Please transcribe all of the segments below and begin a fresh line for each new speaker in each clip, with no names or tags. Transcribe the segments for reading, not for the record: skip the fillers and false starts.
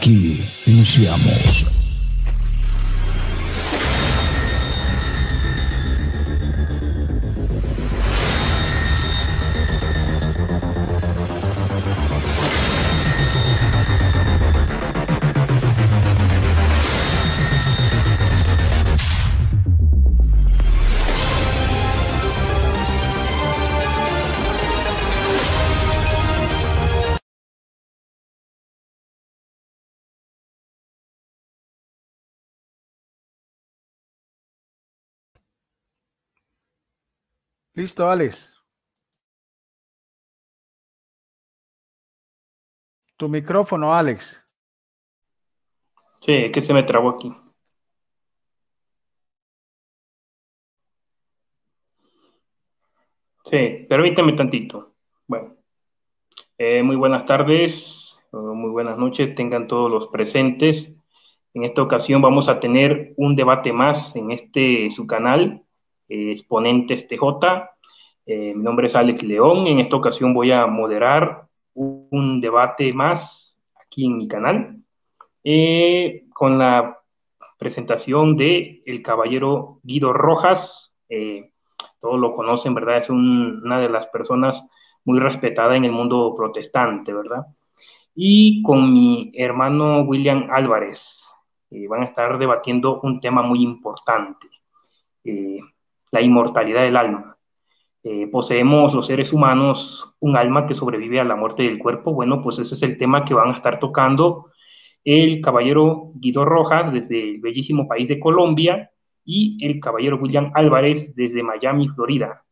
Aquí iniciamos.
Listo, Alex. Tu micrófono, Alex.
Sí, es que se me trabó aquí. Sí, permíteme tantito. Bueno, muy buenas tardes, muy buenas noches, tengan todos los presentes. En esta ocasión vamos a tener un debate más en su canal, Exponentes TJ. Mi nombre es Alex León. En esta ocasión voy a moderar un debate más aquí en mi canal, con la presentación de el caballero Guido Rojas. Todos lo conocen, ¿verdad? Es una de las personas muy respetada en el mundo protestante, ¿verdad? Y con mi hermano William Álvarez. Van a estar debatiendo un tema muy importante, eh, la inmortalidad del alma. Poseemos los seres humanos un alma que sobrevive a la muerte del cuerpo. Bueno, pues ese es el tema que van a estar tocando el caballero Guido Rojas desde el bellísimo país de Colombia y el caballero William Álvarez desde Miami, Florida,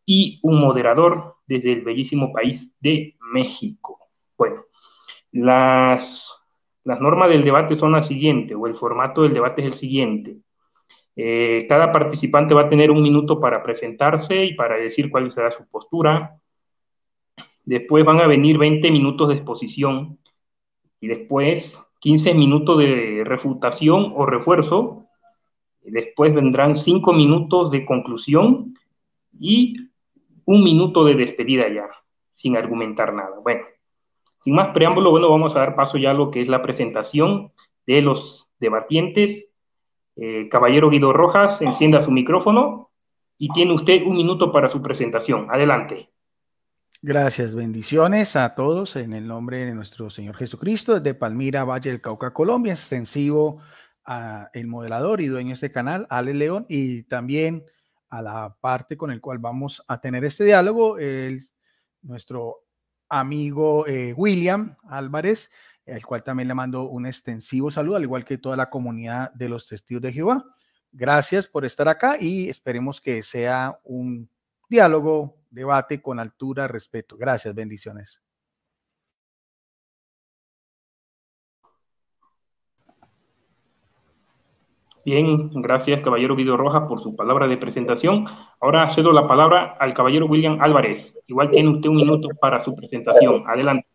y un moderador desde el bellísimo país de México. Bueno, las normas del debate son las siguientes, o el formato del debate es el siguiente. Cada participante va a tener 1 minuto para presentarse y para decir cuál será su postura. Después van a venir 20 minutos de exposición y después 15 minutos de refutación o refuerzo. Después vendrán 5 minutos de conclusión y 1 minuto de despedida ya, sin argumentar nada. Bueno, sin más preámbulo, bueno, vamos a dar paso ya a lo que es la presentación de los debatientes. Caballero Guido Rojas, encienda su micrófono y tiene usted 1 minuto para su presentación. Adelante.
Gracias, bendiciones a todos en el nombre de nuestro Señor Jesucristo, desde Palmira, Valle del Cauca, Colombia, extensivo a el moderador y dueño de este canal, Alex León, y también a la parte con el cual vamos a tener este diálogo, nuestro amigo William Álvarez, al cual también le mando un extensivo saludo, al igual que toda la comunidad de los Testigos de Jehová. Gracias por estar acá y esperemos que sea un diálogo, debate con altura, respeto. Gracias, bendiciones.
Bien, gracias caballero Guido Rojas por su palabra de presentación. Ahora cedo la palabra al caballero William Álvarez. Igual tiene usted 1 minuto para su presentación. Adelante.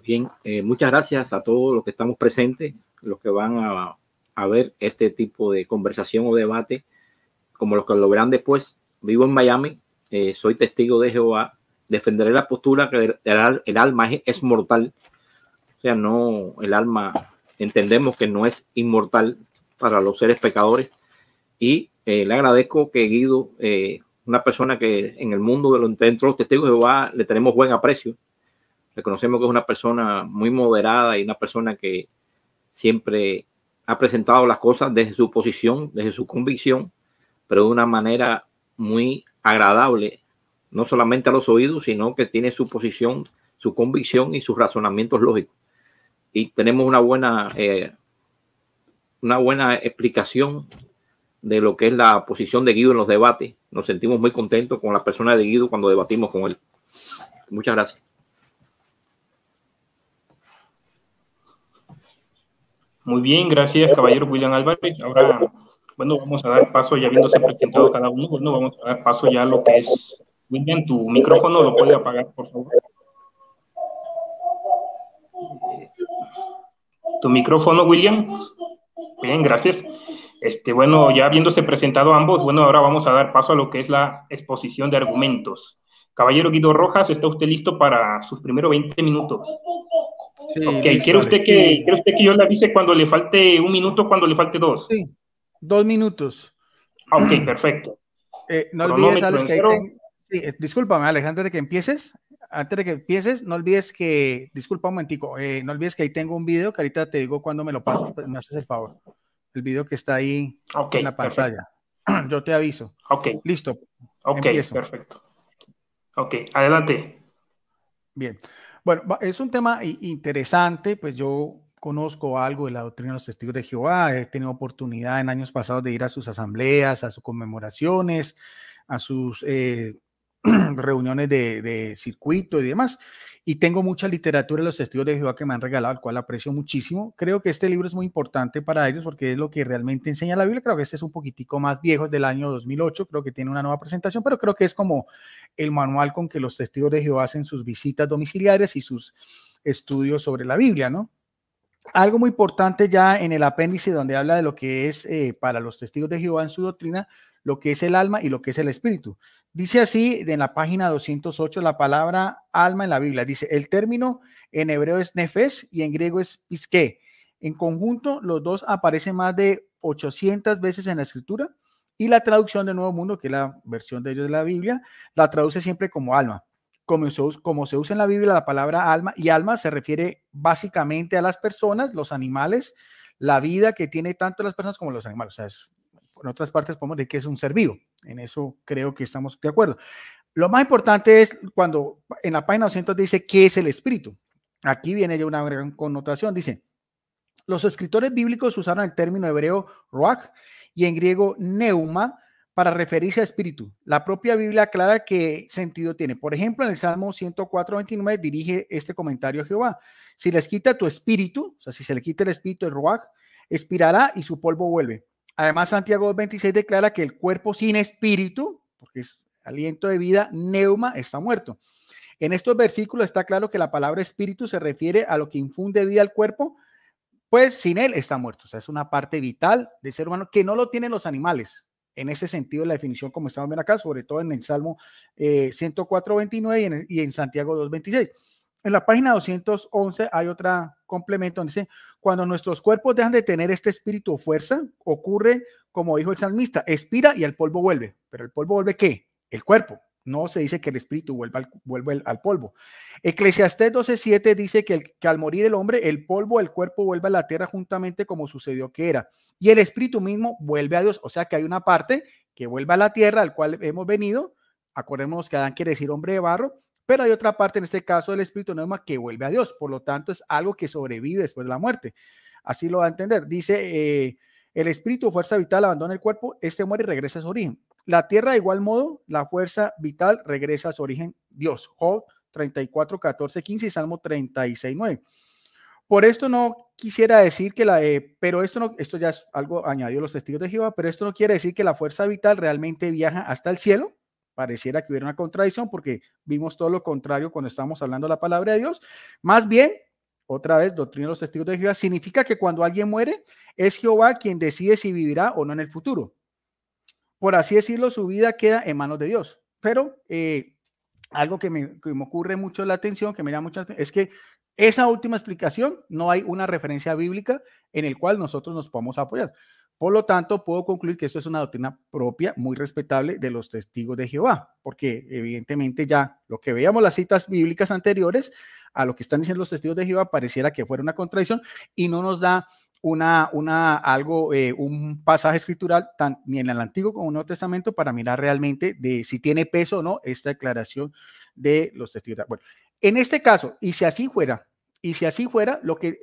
Bien, muchas gracias a todos los que estamos presentes, los que van a ver este tipo de conversación o debate, como los que lo verán después. Vivo en Miami, soy testigo de Jehová, defenderé la postura que el alma es mortal, o sea, no, el alma entendemos que no es inmortal para los seres pecadores, y le agradezco que Guido, una persona que en el mundo dentro de los testigos de Jehová le tenemos buen aprecio, reconocemos que es una persona muy moderada y una persona que siempre ha presentado las cosas desde su posición, desde su convicción, pero de una manera muy agradable, no solamente a los oídos, sino que tiene su posición, su convicción y sus razonamientos lógicos. Y tenemos una buena explicación de lo que es la posición de Guido en los debates. Nos sentimos muy contentos con la persona de Guido cuando debatimos con él. Muchas gracias.
Muy bien, gracias caballero William Álvarez. Ahora, bueno, vamos a dar paso, ya habiéndose presentado cada uno, bueno, vamos a dar paso ya a lo que es, William, tu micrófono lo puede apagar, por favor. Tu micrófono, William. Bien, gracias. Bueno, ya habiéndose presentado ambos, bueno, ahora vamos a dar paso a lo que es la exposición de argumentos. Caballero Guido Rojas, ¿está usted listo para sus primeros 20 minutos?
Sí,
Ok,
listo, Alex.
¿quiere usted que yo le avise cuando le falte un minuto, cuando le falte dos?
Sí, 2 minutos.
Ok, perfecto.
No olvides,
Cronómetro
Alex,
en
que ahí
cero.
sí, discúlpame, Alex, antes de que empieces, no olvides que, disculpa un momentico, no olvides que ahí tengo un video que ahorita te digo cuando me lo pases, pues, me haces el favor. El video que está ahí
Ok,
en la
perfecto.
pantalla. Yo te aviso.
Ok,
Listo,
ok,
empiezo.
perfecto. Ok, adelante.
Bien. Bueno, es un tema interesante, pues yo conozco algo de la doctrina de los testigos de Jehová, he tenido oportunidad en años pasados de ir a sus asambleas, a sus conmemoraciones, a sus reuniones de circuito y demás. Y tengo mucha literatura de los testigos de Jehová que me han regalado, el cual aprecio muchísimo. Creo que este libro es muy importante para ellos porque es lo que realmente enseña la Biblia. Creo que este es un poquitico más viejo, es del año 2008, creo que tiene una nueva presentación, pero creo que es como el manual con que los testigos de Jehová hacen sus visitas domiciliares y sus estudios sobre la Biblia, ¿no? Algo muy importante ya en el apéndice donde habla de lo que es para los testigos de Jehová en su doctrina, lo que es el alma y lo que es el espíritu. Dice así en la página 208 la palabra alma en la Biblia. Dice, el término en hebreo es nefesh y en griego es pisque. En conjunto, los dos aparecen más de 800 veces en la escritura y la traducción de Nuevo Mundo, que es la versión de ellos de la Biblia, la traduce siempre como alma. Como se usa en la Biblia la palabra alma, y alma se refiere básicamente a las personas, los animales, la vida que tiene tanto las personas como los animales. O sea, en otras partes podemos decir que es un ser vivo. En eso creo que estamos de acuerdo. Lo más importante es cuando en la página 200 dice qué es el espíritu. Aquí viene ya una gran connotación. Dice, los escritores bíblicos usaron el término hebreo ruach y en griego neuma para referirse a espíritu. La propia Biblia aclara qué sentido tiene. Por ejemplo, en el Salmo 104:29 dirige este comentario a Jehová. Si les quita tu espíritu, o sea, si se le quita el espíritu, el ruach, expirará y su polvo vuelve. Además, Santiago 2:26 declara que el cuerpo sin espíritu, porque es aliento de vida, neuma, está muerto. En estos versículos está claro que la palabra espíritu se refiere a lo que infunde vida al cuerpo, pues sin él está muerto. O sea, es una parte vital del ser humano que no lo tienen los animales. En ese sentido, la definición, como estamos viendo acá, sobre todo en el Salmo 104:29 y en Santiago 2:26. En la página 211 hay otro complemento donde dice, cuando nuestros cuerpos dejan de tener este espíritu o fuerza, ocurre, como dijo el salmista, expira y al polvo vuelve. ¿Pero el polvo vuelve qué? El cuerpo. No se dice que el espíritu vuelve al polvo. Eclesiastés 12:7 dice que al morir el hombre, el polvo del cuerpo vuelve a la tierra juntamente como sucedió que era. Y el espíritu mismo vuelve a Dios. O sea que hay una parte que vuelve a la tierra al cual hemos venido. Acordémonos que Adán quiere decir hombre de barro, pero hay otra parte, en este caso del espíritu neuma, que vuelve a Dios. Por lo tanto, es algo que sobrevive después de la muerte. Así lo va a entender. Dice, el espíritu, fuerza vital, abandona el cuerpo, este muere y regresa a su origen. La tierra, de igual modo, la fuerza vital regresa a su origen, Dios. Job 34:14-15 y Salmo 36:9. Por esto no quisiera decir que pero esto ya es algo añadido los testigos de Jehová, pero esto no quiere decir que la fuerza vital realmente viaja hasta el cielo. Pareciera que hubiera una contradicción porque vimos todo lo contrario cuando estábamos hablando de la palabra de Dios. Más bien, otra vez, doctrina de los testigos de Jehová, significa que cuando alguien muere, es Jehová quien decide si vivirá o no en el futuro. Por así decirlo, su vida queda en manos de Dios. Pero algo que me ocurre mucho la atención, que me llama mucho la atención, es que esa última explicación no hay una referencia bíblica en el cual nosotros nos podamos apoyar. Por lo tanto, puedo concluir que esto es una doctrina propia, muy respetable de los testigos de Jehová, porque evidentemente ya lo que veíamos las citas bíblicas anteriores a lo que están diciendo los testigos de Jehová pareciera que fuera una contradicción y no nos da un pasaje escritural ni en el Antiguo como en el Nuevo Testamento para mirar realmente de si tiene peso o no esta declaración de los testigos. Bueno, en este caso, y si así fuera, lo que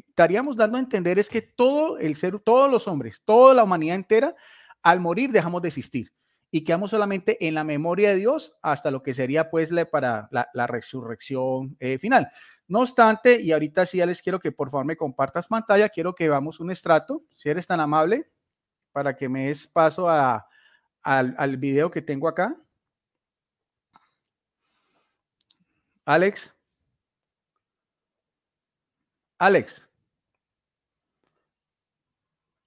estaríamos dando a entender es que todo el ser, todos los hombres, toda la humanidad entera, al morir dejamos de existir y quedamos solamente en la memoria de Dios hasta lo que sería pues para la resurrección final. No obstante, y ahorita sí ya les quiero que por favor me compartas pantalla, quiero que veamos un extracto, si eres tan amable, para que me des paso al video que tengo acá. Alex.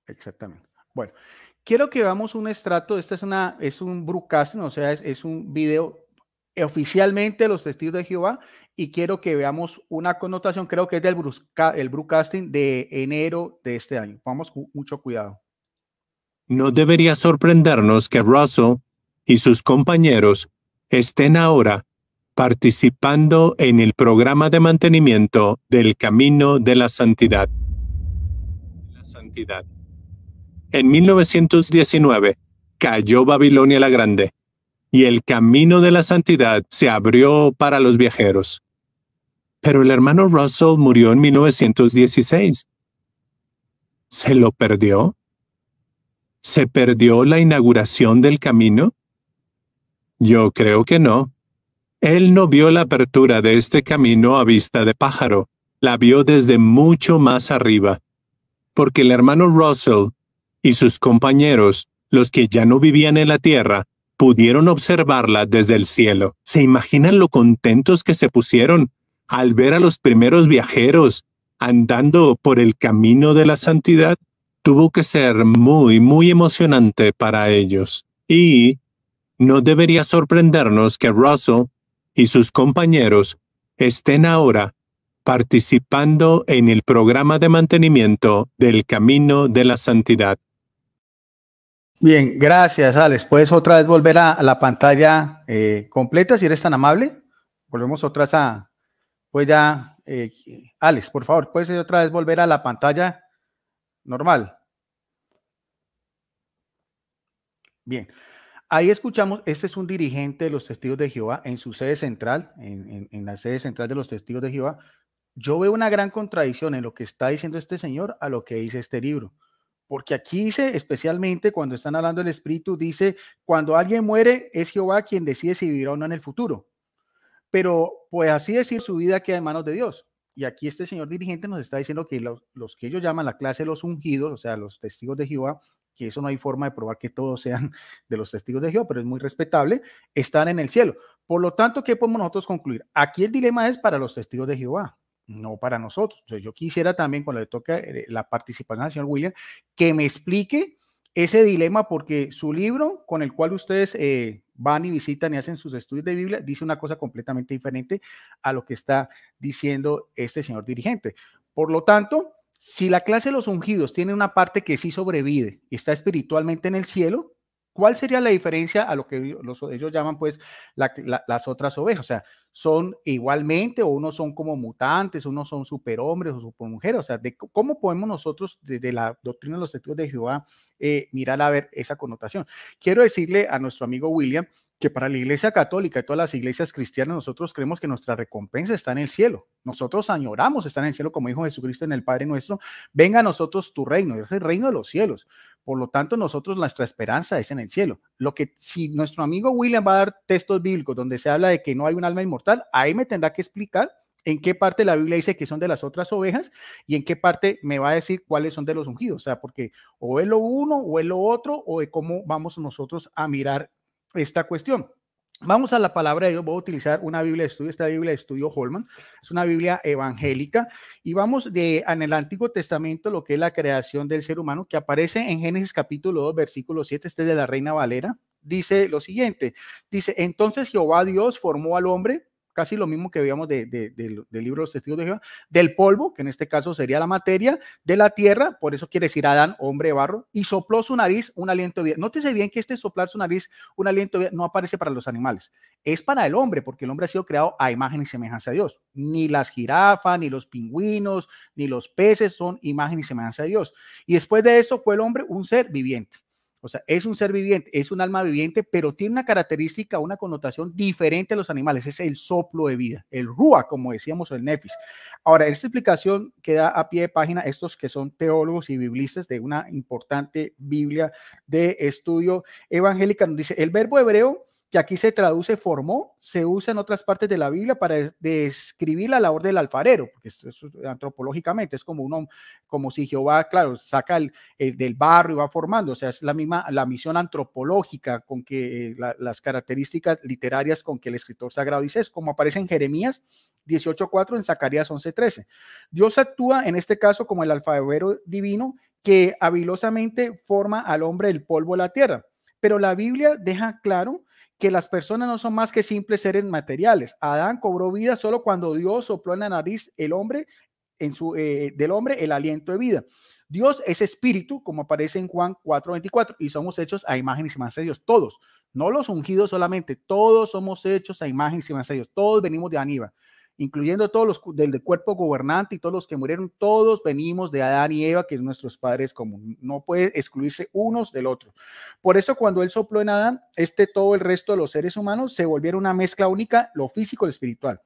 Exactamente. Bueno, quiero que veamos un extracto. Este es un broadcasting, o sea, es un video oficialmente los testigos de Jehová, y quiero que veamos una connotación, creo que es del broadcasting de enero de este año. Vamos con mucho cuidado.
No debería sorprendernos que Russell y sus compañeros estén ahora participando en el programa de mantenimiento del camino de la santidad. En 1919 cayó Babilonia la Grande y el camino de la santidad se abrió para los viajeros. Pero el hermano Russell murió en 1916. ¿Se lo perdió? ¿Se perdió la inauguración del camino? Yo creo que no. Él no vio la apertura de este camino a vista de pájaro, la vio desde mucho más arriba, porque el hermano Russell y sus compañeros, los que ya no vivían en la tierra, pudieron observarla desde el cielo. ¿Se imaginan lo contentos que se pusieron al ver a los primeros viajeros andando por el camino de la santidad? Tuvo que ser muy, muy emocionante para ellos. Y no debería sorprendernos que Russell y sus compañeros estén ahora participando en el programa de mantenimiento del camino de la santidad.
Bien, gracias, Alex. ¿Puedes otra vez volver a la pantalla completa, si eres tan amable? Volvemos otra vez a... Pues ya, Alex, por favor, ¿puedes otra vez volver a la pantalla normal? Bien. Ahí escuchamos, este es un dirigente de los Testigos de Jehová en su sede central, en la sede central de los Testigos de Jehová. Yo veo una gran contradicción en lo que está diciendo este señor a lo que dice este libro. Porque aquí dice, especialmente cuando están hablando del Espíritu, dice, cuando alguien muere, es Jehová quien decide si vivirá o no en el futuro. Pero, pues así decir, su vida queda en manos de Dios. Y aquí este señor dirigente nos está diciendo que los que ellos llaman la clase de los ungidos, o sea, los testigos de Jehová, que eso no hay forma de probar que todos sean de los testigos de Jehová, pero es muy respetable, están en el cielo. Por lo tanto, ¿qué podemos nosotros concluir? Aquí el dilema es para los testigos de Jehová, no para nosotros. Entonces, yo quisiera también, cuando le toca la participación al señor William, que me explique ese dilema, porque su libro con el cual ustedes van y visitan y hacen sus estudios de Biblia dice una cosa completamente diferente a lo que está diciendo este señor dirigente. Por lo tanto, si la clase de los ungidos tiene una parte que sí sobrevive y está espiritualmente en el cielo, ¿cuál sería la diferencia a lo que ellos llaman pues las otras ovejas? O sea, son igualmente, o unos son como mutantes, unos son superhombres o supermujeres. O sea, ¿cómo podemos nosotros desde la doctrina de los testigos de Jehová mirar a ver esa connotación? Quiero decirle a nuestro amigo William que para la Iglesia Católica y todas las iglesias cristianas nosotros creemos que nuestra recompensa está en el cielo. Nosotros añoramos estar en el cielo, como dijo Jesucristo en el Padre Nuestro, venga a nosotros tu reino, es el reino de los cielos. Por lo tanto, nosotros nuestra esperanza es en el cielo. Lo que si nuestro amigo William va a dar textos bíblicos donde se habla de que no hay un alma inmortal, ahí me tendrá que explicar en qué parte la Biblia dice que son de las otras ovejas y en qué parte me va a decir cuáles son de los ungidos. O sea, porque o es lo uno o es lo otro, o de cómo vamos nosotros a mirar esta cuestión. Vamos a la palabra de Dios. Voy a utilizar una Biblia de estudio, esta Biblia de estudio Holman, es una Biblia evangélica, y vamos en el Antiguo Testamento, lo que es la creación del ser humano, que aparece en Génesis capítulo 2, versículo 7, este es de la Reina Valera, dice lo siguiente, dice, entonces Jehová Dios formó al hombre, casi lo mismo que veíamos del libro de los testigos de Jehová, del polvo, que en este caso sería la materia, de la tierra, por eso quiere decir Adán, hombre de barro, y sopló su nariz un aliento de vida. Nótese bien que este soplar su nariz un aliento de vida no aparece para los animales, es para el hombre, porque el hombre ha sido creado a imagen y semejanza de Dios. Ni las jirafas, ni los pingüinos, ni los peces son imagen y semejanza de Dios. Y después de eso fue el hombre un ser viviente. O sea, es un ser viviente, es un alma viviente, pero tiene una característica, una connotación diferente a los animales. Es el soplo de vida, el ruach, como decíamos, el nefis. Ahora, esta explicación queda a pie de página, estos que son teólogos y biblistas de una importante Biblia de estudio evangélica, nos dice, el verbo hebreo que aquí se traduce formó, se usa en otras partes de la Biblia para describir la labor del alfarero, porque eso antropológicamente es como si Jehová, claro, saca del barro y va formando, o sea, es la misión antropológica con que las características literarias con que el escritor sagrado dice, es como aparece en Jeremías 18:4, en Zacarías 11:13. Dios actúa en este caso como el alfarero divino que habilosamente forma al hombre del polvo de la tierra, pero la Biblia deja claro que las personas no son más que simples seres materiales. Adán cobró vida solo cuando Dios sopló en la nariz del hombre el aliento de vida. Dios es espíritu, como aparece en Juan 4:24, y somos hechos a imagen y semejanza de Dios, todos, no los ungidos solamente, todos somos hechos a imagen y semejanza de Dios, todos venimos de Adán, incluyendo todos los del cuerpo gobernante y todos los que murieron, todos venimos de Adán y Eva, que es nuestros padres comunes. No puede excluirse unos del otro. Por eso cuando él sopló en Adán, todo el resto de los seres humanos se volvieron una mezcla única, lo físico y lo espiritual.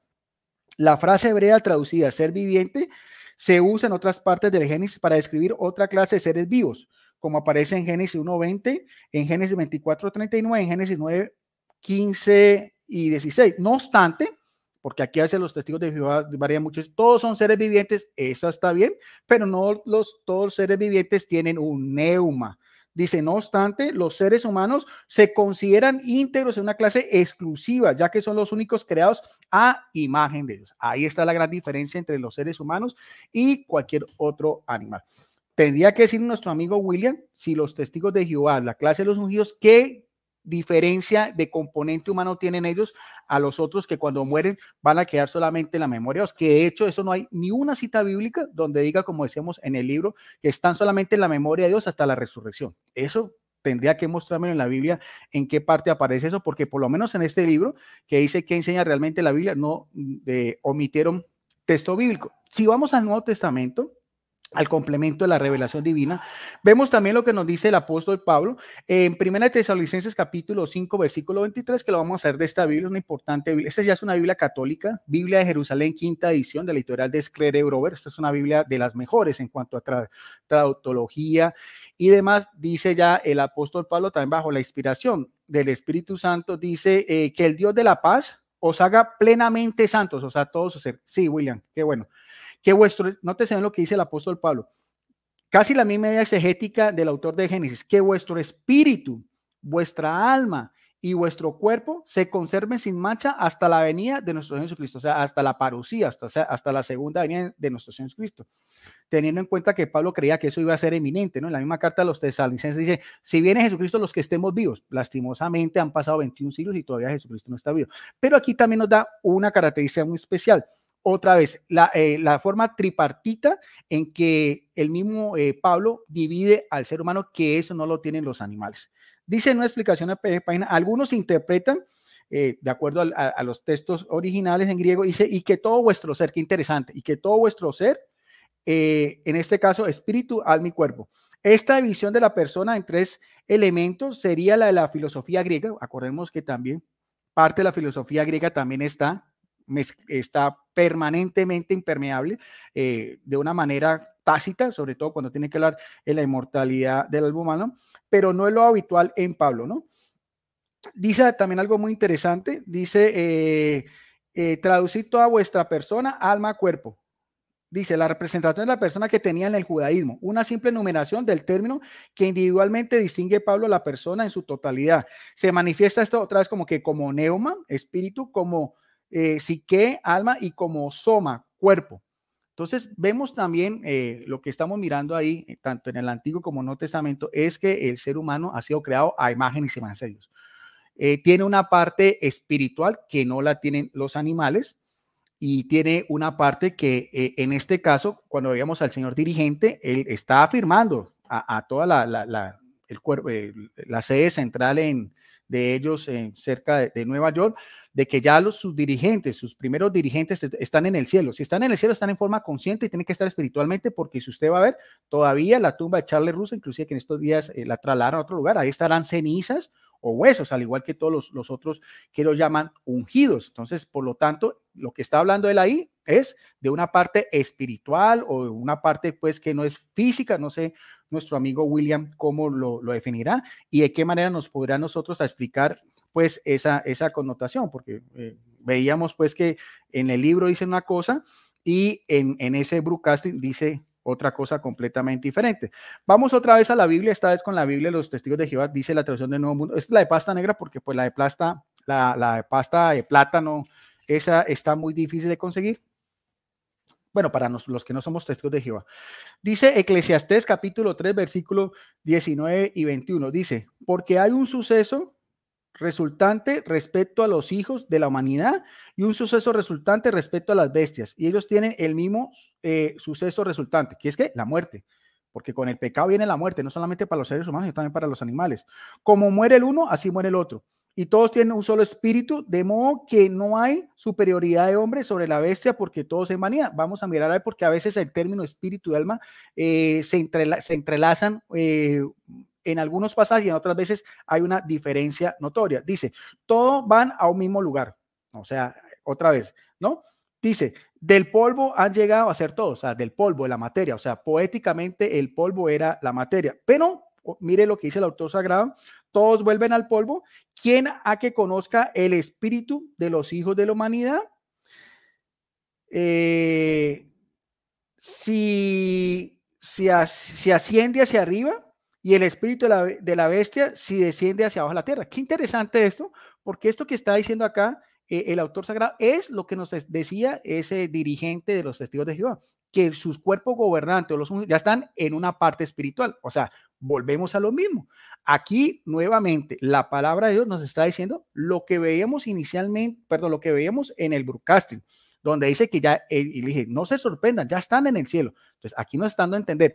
La frase hebrea traducida ser viviente se usa en otras partes del Génesis para describir otra clase de seres vivos, como aparece en Génesis 1:20, en Génesis 24:39, en Génesis 9:15 y 16. No obstante, porque aquí a veces los testigos de Jehová varían mucho, todos son seres vivientes, eso está bien, pero no todos los seres vivientes tienen un neuma. Dice, no obstante, los seres humanos se consideran íntegros en una clase exclusiva, ya que son los únicos creados a imagen de Dios. Ahí está la gran diferencia entre los seres humanos y cualquier otro animal. Tendría que decir nuestro amigo William, si los testigos de Jehová, la clase de los ungidos, ¿qué diferencia de componente humano tienen ellos a los otros que cuando mueren van a quedar solamente en la memoria? Que de hecho eso no hay ni una cita bíblica donde diga, como decíamos en el libro, que están solamente en la memoria de Dios hasta la resurrección. Eso tendría que mostrarme en la Biblia en qué parte aparece eso, porque por lo menos en este libro que dice que enseña realmente la Biblia no omitieron texto bíblico. Si vamos al Nuevo Testamento, al complemento de la revelación divina, vemos también lo que nos dice el apóstol Pablo en 1 Tesalonicenses capítulo 5 versículo 23, que lo vamos a hacer de esta Biblia, una importante Biblia. Esta ya es una Biblia católica, Biblia de Jerusalén, quinta edición de la editorial de Sclere Grover. Esta es una Biblia de las mejores en cuanto a traductología y demás. Dice ya el apóstol Pablo, también bajo la inspiración del Espíritu Santo, dice que el Dios de la paz os haga plenamente santos, o sea, todos su ser. Sí, William, qué bueno. Que nótese en lo que dice el apóstol Pablo, casi la misma idea exegética del autor de Génesis, que vuestro espíritu, vuestra alma y vuestro cuerpo se conserven sin mancha hasta la venida de nuestro Señor Jesucristo, o sea, hasta la parucía, hasta la segunda venida de nuestro Señor Jesucristo. Teniendo en cuenta que Pablo creía que eso iba a ser eminente, ¿no? En la misma carta a los tesalonicenses dice, si viene Jesucristo, los que estemos vivos. Lastimosamente han pasado 21 siglos y todavía Jesucristo no está vivo. Pero aquí también nos da una característica muy especial. Otra vez, la forma tripartita en que el mismo Pablo divide al ser humano, que eso no lo tienen los animales. Dice en una explicación de página, algunos interpretan, de acuerdo a los textos originales en griego, dice, y que todo vuestro ser, qué interesante, y que todo vuestro ser, en este caso, espíritu, alma y cuerpo. Esta división de la persona en tres elementos sería la de la filosofía griega. Acordemos que también parte de la filosofía griega también está permanentemente impermeable de una manera tácita, sobre todo cuando tiene que hablar de la inmortalidad del alma humano, pero no es lo habitual en Pablo, ¿no? Dice también algo muy interesante, dice, traducir toda vuestra persona, alma, cuerpo. Dice, la representación de la persona que tenía en el judaísmo, una simple enumeración del término que individualmente distingue Pablo a la persona en su totalidad. Se manifiesta esto otra vez como que como neuma, espíritu, como psique, alma, y como soma, cuerpo. Entonces vemos también lo que estamos mirando ahí, tanto en el Antiguo como en el Nuevo Testamento, es que el ser humano ha sido creado a imagen y semejanza de Dios. Tiene una parte espiritual que no la tienen los animales, y tiene una parte que en este caso, cuando veíamos al señor dirigente, él está afirmando a toda el cuerpo, la sede central de ellos cerca de Nueva York, de que ya sus dirigentes, sus primeros dirigentes están en el cielo. Si están en el cielo, están en forma consciente y tienen que estar espiritualmente, porque si usted va a ver, todavía la tumba de Charles Russell, inclusive que en estos días la trasladaron a otro lugar, ahí estarán cenizas o huesos, al igual que todos los otros que los llaman ungidos. Entonces, por lo tanto, lo que está hablando él ahí es de una parte espiritual o de una parte pues que no es física. No sé nuestro amigo William cómo lo definirá y de qué manera nos podrá nosotros a explicar pues esa connotación, porque veíamos pues que en el libro dice una cosa y en ese broadcasting dice otra cosa completamente diferente. Vamos otra vez a la Biblia, esta vez con la Biblia de los Testigos de Jehová, dice la traducción del Nuevo Mundo. Esta es la de pasta negra porque pues la de pasta de plátano, esa está muy difícil de conseguir. Bueno, para los que no somos testigos de Jehová. Dice Eclesiastés capítulo 3, versículo 19 y 21. Dice, porque hay un suceso resultante respecto a los hijos de la humanidad y un suceso resultante respecto a las bestias. Y ellos tienen el mismo suceso resultante, que es que la muerte. Porque con el pecado viene la muerte, no solamente para los seres humanos, sino también para los animales. Como muere el uno, así muere el otro. Y todos tienen un solo espíritu, de modo que no hay superioridad de hombre sobre la bestia, porque todos se manía. Vamos a mirar ahí, porque a veces el término espíritu y alma se entrelazan en algunos pasajes y en otras veces hay una diferencia notoria. Dice, todos van a un mismo lugar. O sea, otra vez, ¿no? Dice, del polvo han llegado a ser todos, o sea, del polvo, de la materia, o sea, poéticamente el polvo era la materia, pero mire lo que dice el autor sagrado, todos vuelven al polvo. ¿Quién ha que conozca el espíritu de los hijos de la humanidad? Si asciende hacia arriba, y el espíritu de la bestia si desciende hacia abajo a la tierra. Qué interesante esto, porque esto que está diciendo acá el autor sagrado es lo que nos decía ese dirigente de los testigos de Jehová, que sus cuerpos gobernantes ya están en una parte espiritual. O sea, volvemos a lo mismo. Aquí nuevamente la palabra de Dios nos está diciendo lo que veíamos inicialmente, perdón, lo que veíamos en el broadcasting, donde dice que ya, y le dije, no se sorprendan, ya están en el cielo. Entonces aquí nos están dando a entender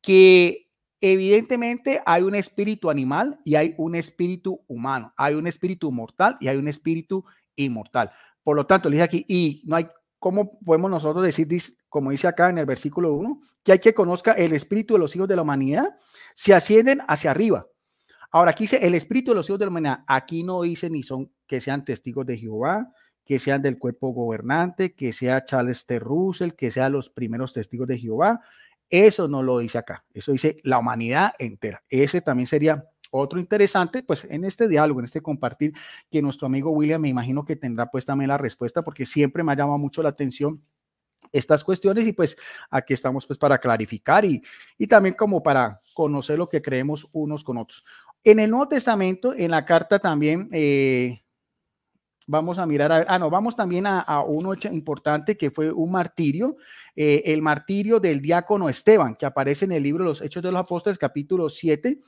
que evidentemente hay un espíritu animal y hay un espíritu humano, hay un espíritu mortal y hay un espíritu inmortal. Por lo tanto, le dije aquí, y no hay, ¿cómo podemos nosotros decir, como dice acá en el versículo 1, que hay que conozca el espíritu de los hijos de la humanidad, si ascienden hacia arriba? Ahora, aquí dice el espíritu de los hijos de la humanidad, aquí no dice ni son que sean testigos de Jehová, que sean del cuerpo gobernante, que sea Charles T. Russell, que sean los primeros testigos de Jehová. Eso no lo dice acá, eso dice la humanidad entera. Ese también sería otro interesante, pues en este diálogo, en este compartir, que nuestro amigo William me imagino que tendrá pues también la respuesta, porque siempre me ha llamado mucho la atención estas cuestiones y pues aquí estamos pues para clarificar y también como para conocer lo que creemos unos con otros. En el Nuevo Testamento, en la carta también, vamos a mirar, vamos también a uno importante que fue un martirio, el martirio del diácono Esteban, que aparece en el libro de los Hechos de los Apóstoles, capítulo 7,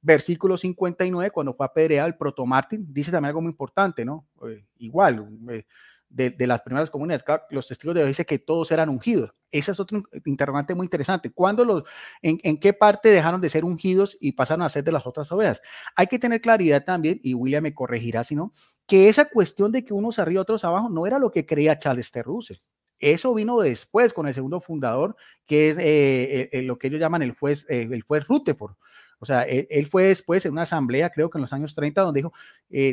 versículo 59, cuando fue apedreado el protomártir. Dice también algo muy importante, ¿no? Igual, de las primeras comunidades, claro, los testigos de Jehová dicen que todos eran ungidos. Ese es otro interrogante muy interesante. ¿En qué parte dejaron de ser ungidos y pasaron a ser de las otras ovejas? Hay que tener claridad también, y William me corregirá si no, que esa cuestión de que unos arriba, otros abajo, no era lo que creía Charles T. Russell. Eso vino después con el segundo fundador, que es lo que ellos llaman el juez Rutherford. O sea, él fue después en una asamblea, creo que en los años 30, donde dijo,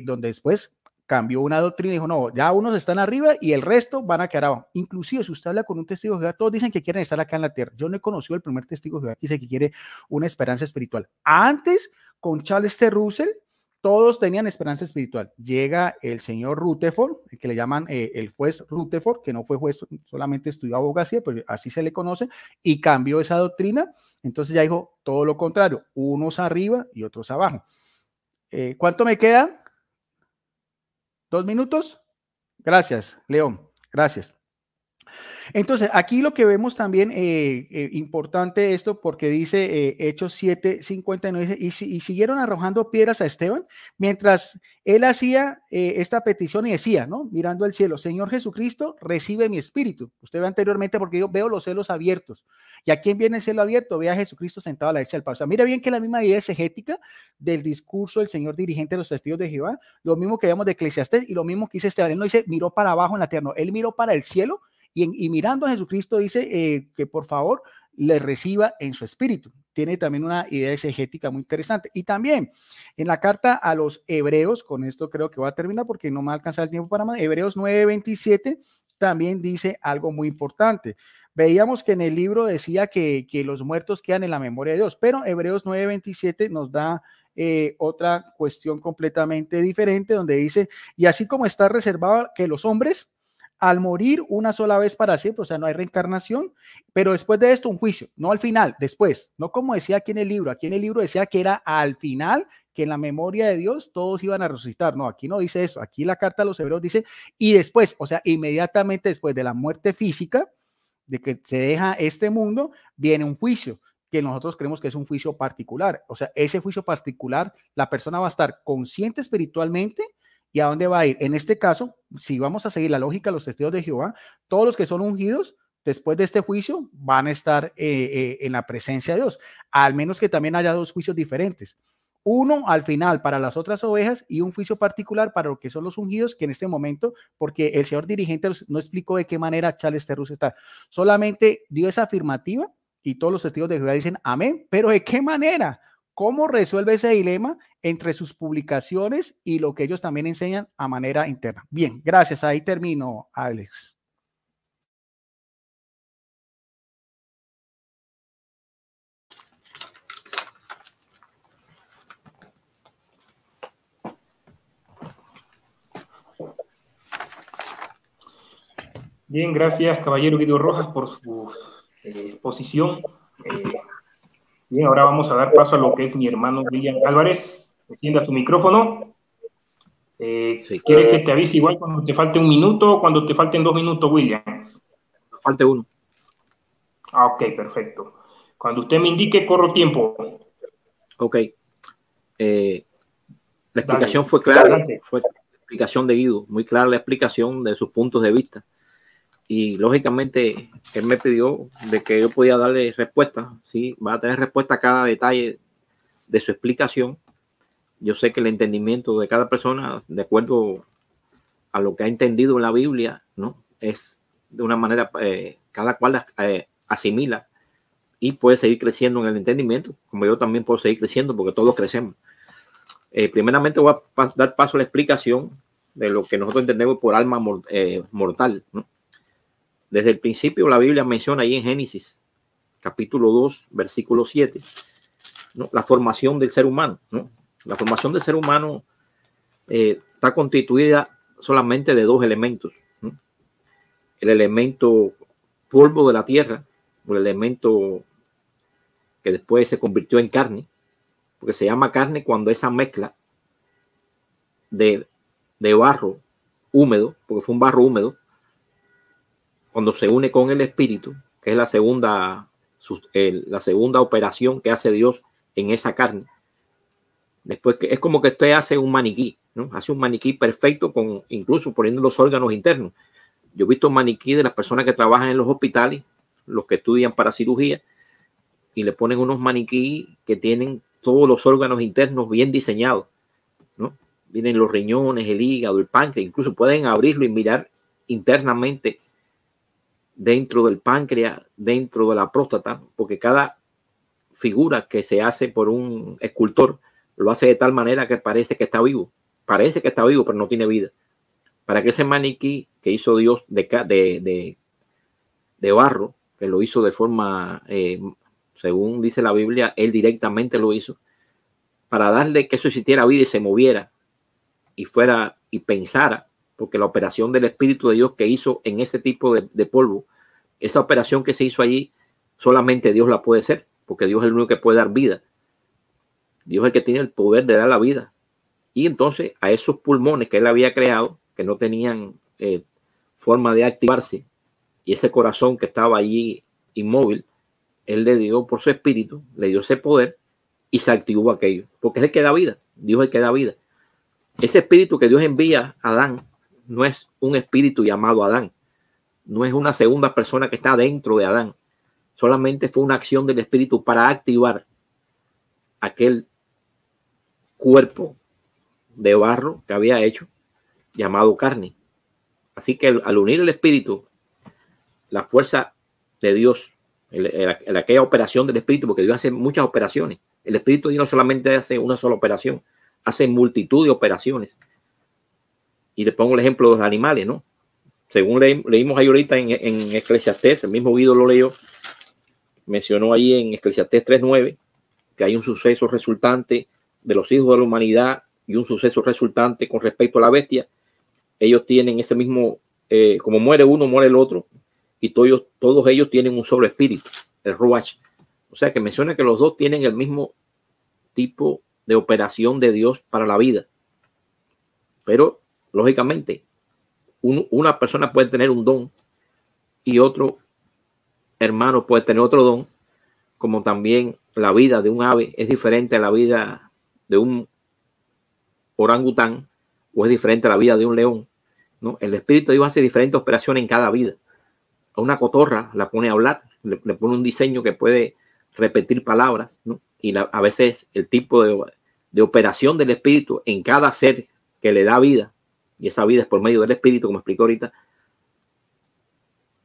donde después cambió una doctrina y dijo, no, ya unos están arriba y el resto van a quedar abajo. Inclusive, si usted habla con un testigo de Jehová, todos dicen que quieren estar acá en la tierra. Yo no he conocido el primer testigo de Jehová que dice que quiere una esperanza espiritual. Antes, con Charles T. Russell, todos tenían esperanza espiritual. Llega el señor Rutherford, que le llaman el juez Rutherford, que no fue juez, solamente estudió abogacía, pero así se le conoce, y cambió esa doctrina. Entonces ya dijo todo lo contrario, unos arriba y otros abajo. ¿Cuánto me queda? 2 minutos. Gracias, León. Gracias. Entonces, aquí lo que vemos también importante esto, porque dice Hechos 7:59, y siguieron arrojando piedras a Esteban mientras él hacía esta petición y decía, ¿no? Mirando al cielo, Señor Jesucristo, recibe mi espíritu. Usted ve anteriormente, porque yo veo los cielos abiertos. ¿Y a quién viene el cielo abierto? Ve a Jesucristo sentado a la derecha del Padre. O sea, mira bien que la misma idea exegética del discurso del Señor dirigente de los testigos de Jehová, lo mismo que vemos de Eclesiastés y lo mismo que dice Esteban. Él no dice, miró para abajo en la tierra, no, él miró para el cielo. Y mirando a Jesucristo dice que por favor le reciba en su espíritu. Tiene también una idea exegética muy interesante. Y también en la carta a los Hebreos, con esto creo que voy a terminar porque no me va a alcanzar el tiempo para más, Hebreos 9:27 también dice algo muy importante. Veíamos que en el libro decía que los muertos quedan en la memoria de Dios, pero Hebreos 9:27 nos da otra cuestión completamente diferente, donde dice, y así como está reservado que los hombres al morir una sola vez para siempre, o sea, no hay reencarnación, pero después de esto un juicio, no al final, después, no como decía aquí en el libro decía que era al final, que en la memoria de Dios todos iban a resucitar, no, aquí no dice eso, aquí la carta a los Hebreos dice, y después, o sea, inmediatamente después de la muerte física, de que se deja este mundo, viene un juicio, que nosotros creemos que es un juicio particular. O sea, ese juicio particular, la persona va a estar consciente espiritualmente. ¿Y a dónde va a ir? En este caso, si vamos a seguir la lógica de los testigos de Jehová, todos los que son ungidos después de este juicio van a estar en la presencia de Dios, al menos que también haya dos juicios diferentes. Uno al final para las otras ovejas y un juicio particular para lo que son los ungidos, que en este momento, porque el señor dirigente no explicó de qué manera Charles Terrus está, solamente dio esa afirmativa y todos los testigos de Jehová dicen amén, pero ¿de qué manera? ¿Cómo resuelve ese dilema entre sus publicaciones y lo que ellos también enseñan a manera interna? Bien, gracias. Ahí termino, Alex.
Bien, gracias, caballero Guido Rojas, por su exposición. Bien, ahora vamos a dar paso a lo que es mi hermano William Álvarez. Encienda su micrófono.
Sí.
¿Quieres que te avise igual cuando te falte un minuto o cuando te falten 2 minutos, William?
Falte uno.
Ah, ok, perfecto. Cuando usted me indique, corro tiempo.
Ok. La explicación fue clara.
Adelante.
Fue la explicación de Guido, muy clara la explicación de sus puntos de vista. Y lógicamente él me pidió de que yo podía darle respuesta, ¿sí? Va a tener respuesta a cada detalle de su explicación. Yo sé que el entendimiento de cada persona, de acuerdo a lo que ha entendido en la Biblia, ¿no? Es de una manera, cada cual asimila y puede seguir creciendo en el entendimiento, como yo también puedo seguir creciendo porque todos crecemos. Primeramente voy a dar paso a la explicación de lo que nosotros entendemos por alma mortal, ¿no? Desde el principio la Biblia menciona ahí en Génesis, capítulo 2, versículo 7, ¿no? La formación del ser humano, ¿no? La formación del ser humano está constituida solamente de dos elementos, ¿no? El elemento polvo de la tierra, el elemento que después se convirtió en carne, porque se llama carne cuando esa mezcla de barro húmedo, porque fue un barro húmedo, cuando se une con el espíritu, que es la segunda operación que hace Dios en esa carne. Después que es como que usted hace un maniquí, ¿no? Hace un maniquí perfecto, con incluso poniendo los órganos internos. Yo he visto maniquí de las personas que trabajan en los hospitales, los que estudian para cirugía, y le ponen unos maniquí que tienen todos los órganos internos bien diseñados, ¿no? Vienen los riñones, el hígado, el páncreas, incluso pueden abrirlo y mirar internamente dentro del páncreas, dentro de la próstata, porque cada figura que se hace por un escultor lo hace de tal manera que parece que está vivo. Parece que está vivo, pero no tiene vida. Para que ese maniquí que hizo Dios de barro, que lo hizo de forma, según dice la Biblia, él directamente lo hizo, para darle que eso existiera vida y se moviera y fuera y pensara, porque la operación del Espíritu de Dios que hizo en ese tipo de polvo, esa operación que se hizo allí, solamente Dios la puede hacer, porque Dios es el único que puede dar vida. Dios es el que tiene el poder de dar la vida. Y entonces a esos pulmones que él había creado, que no tenían forma de activarse, y ese corazón que estaba allí inmóvil, él le dio por su espíritu, le dio ese poder y se activó aquello, porque es el que da vida. Dios es el que da vida. Ese espíritu que Dios envía a Adán no es un espíritu llamado Adán, no es una segunda persona que está dentro de Adán, solamente fue una acción del espíritu para activar aquel cuerpo de barro que había hecho llamado carne. Así que al unir el espíritu, la fuerza de Dios, aquella operación del espíritu, porque Dios hace muchas operaciones, el espíritu de Dios no solamente hace una sola operación, hace multitud de operaciones. Y le pongo el ejemplo de los animales, ¿no? Según leímos ahí ahorita en Eclesiastés, el mismo Guido lo leyó, mencionó ahí en Eclesiastés 3:9 que hay un suceso resultante de los hijos de la humanidad y un suceso resultante con respecto a la bestia. Ellos tienen ese mismo, como muere uno, muere el otro, y todos ellos tienen un solo espíritu, el Ruach. O sea que menciona que los dos tienen el mismo tipo de operación de Dios para la vida. Pero, lógicamente, una persona puede tener un don y otro hermano puede tener otro don, como también la vida de un ave es diferente a la vida de un orangután, o es diferente a la vida de un león, ¿no? El Espíritu de Dios hace diferentes operaciones en cada vida. A una cotorra la pone a hablar, le pone un diseño que puede repetir palabras, ¿no? Y a veces el tipo de operación del Espíritu en cada ser que le da vida, y esa vida es por medio del Espíritu, como explico ahorita,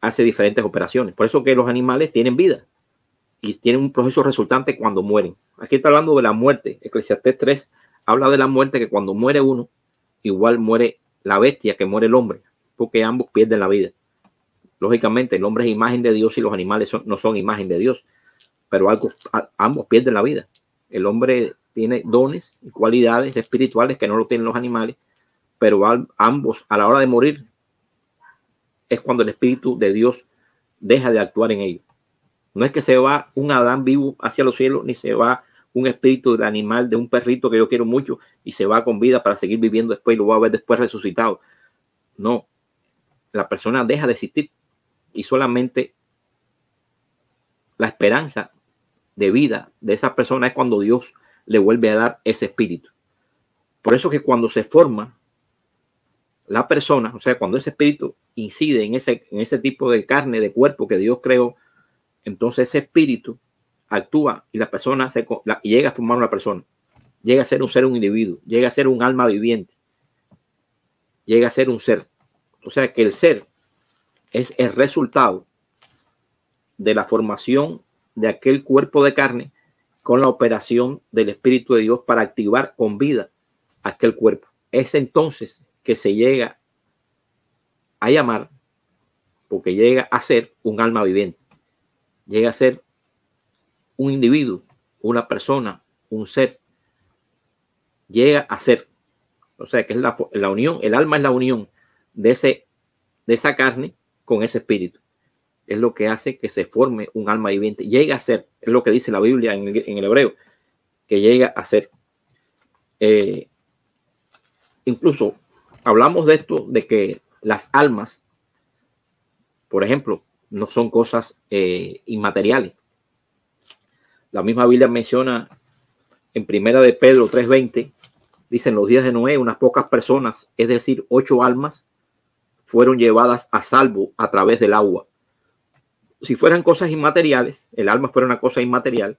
hace diferentes operaciones. Por eso que los animales tienen vida y tienen un proceso resultante cuando mueren. Aquí está hablando de la muerte. Eclesiastés 3 habla de la muerte, que cuando muere uno, igual muere la bestia que muere el hombre, porque ambos pierden la vida. Lógicamente, el hombre es imagen de Dios y los animales no son imagen de Dios, pero ambos pierden la vida. El hombre tiene dones y cualidades espirituales que no lo tienen los animales, pero ambos a la hora de morir es cuando el Espíritu de Dios deja de actuar en ellos. No es que se va un Adán vivo hacia los cielos, ni se va un espíritu del animal, de un perrito que yo quiero mucho, y se va con vida para seguir viviendo después y lo voy a ver después resucitado. No, la persona deja de existir y solamente la esperanza de vida de esa persona es cuando Dios le vuelve a dar ese espíritu. Por eso que cuando se forma la persona, o sea, cuando ese espíritu incide en ese tipo de carne, de cuerpo que Dios creó, entonces ese espíritu actúa y la persona llega a formar una persona, llega a ser un individuo, llega a ser un alma viviente, llega a ser un ser. O sea que el ser es el resultado de la formación de aquel cuerpo de carne con la operación del Espíritu de Dios para activar con vida aquel cuerpo. Es entonces que se llega a llamar, porque llega a ser un alma viviente, llega a ser un individuo, una persona, un ser, llega a ser. O sea que es la unión, el alma es la unión de esa carne con ese espíritu. Es lo que hace que se forme un alma viviente. Llega a ser, es lo que dice la Biblia en el hebreo, que llega a ser. Incluso hablamos de esto, de que las almas, por ejemplo, no son cosas inmateriales. La misma Biblia menciona en Primera de Pedro 3:20, dice: en los días de Noé, unas pocas personas, es decir, 8 almas, fueron llevadas a salvo a través del agua. Si fueran cosas inmateriales, el alma fuera una cosa inmaterial,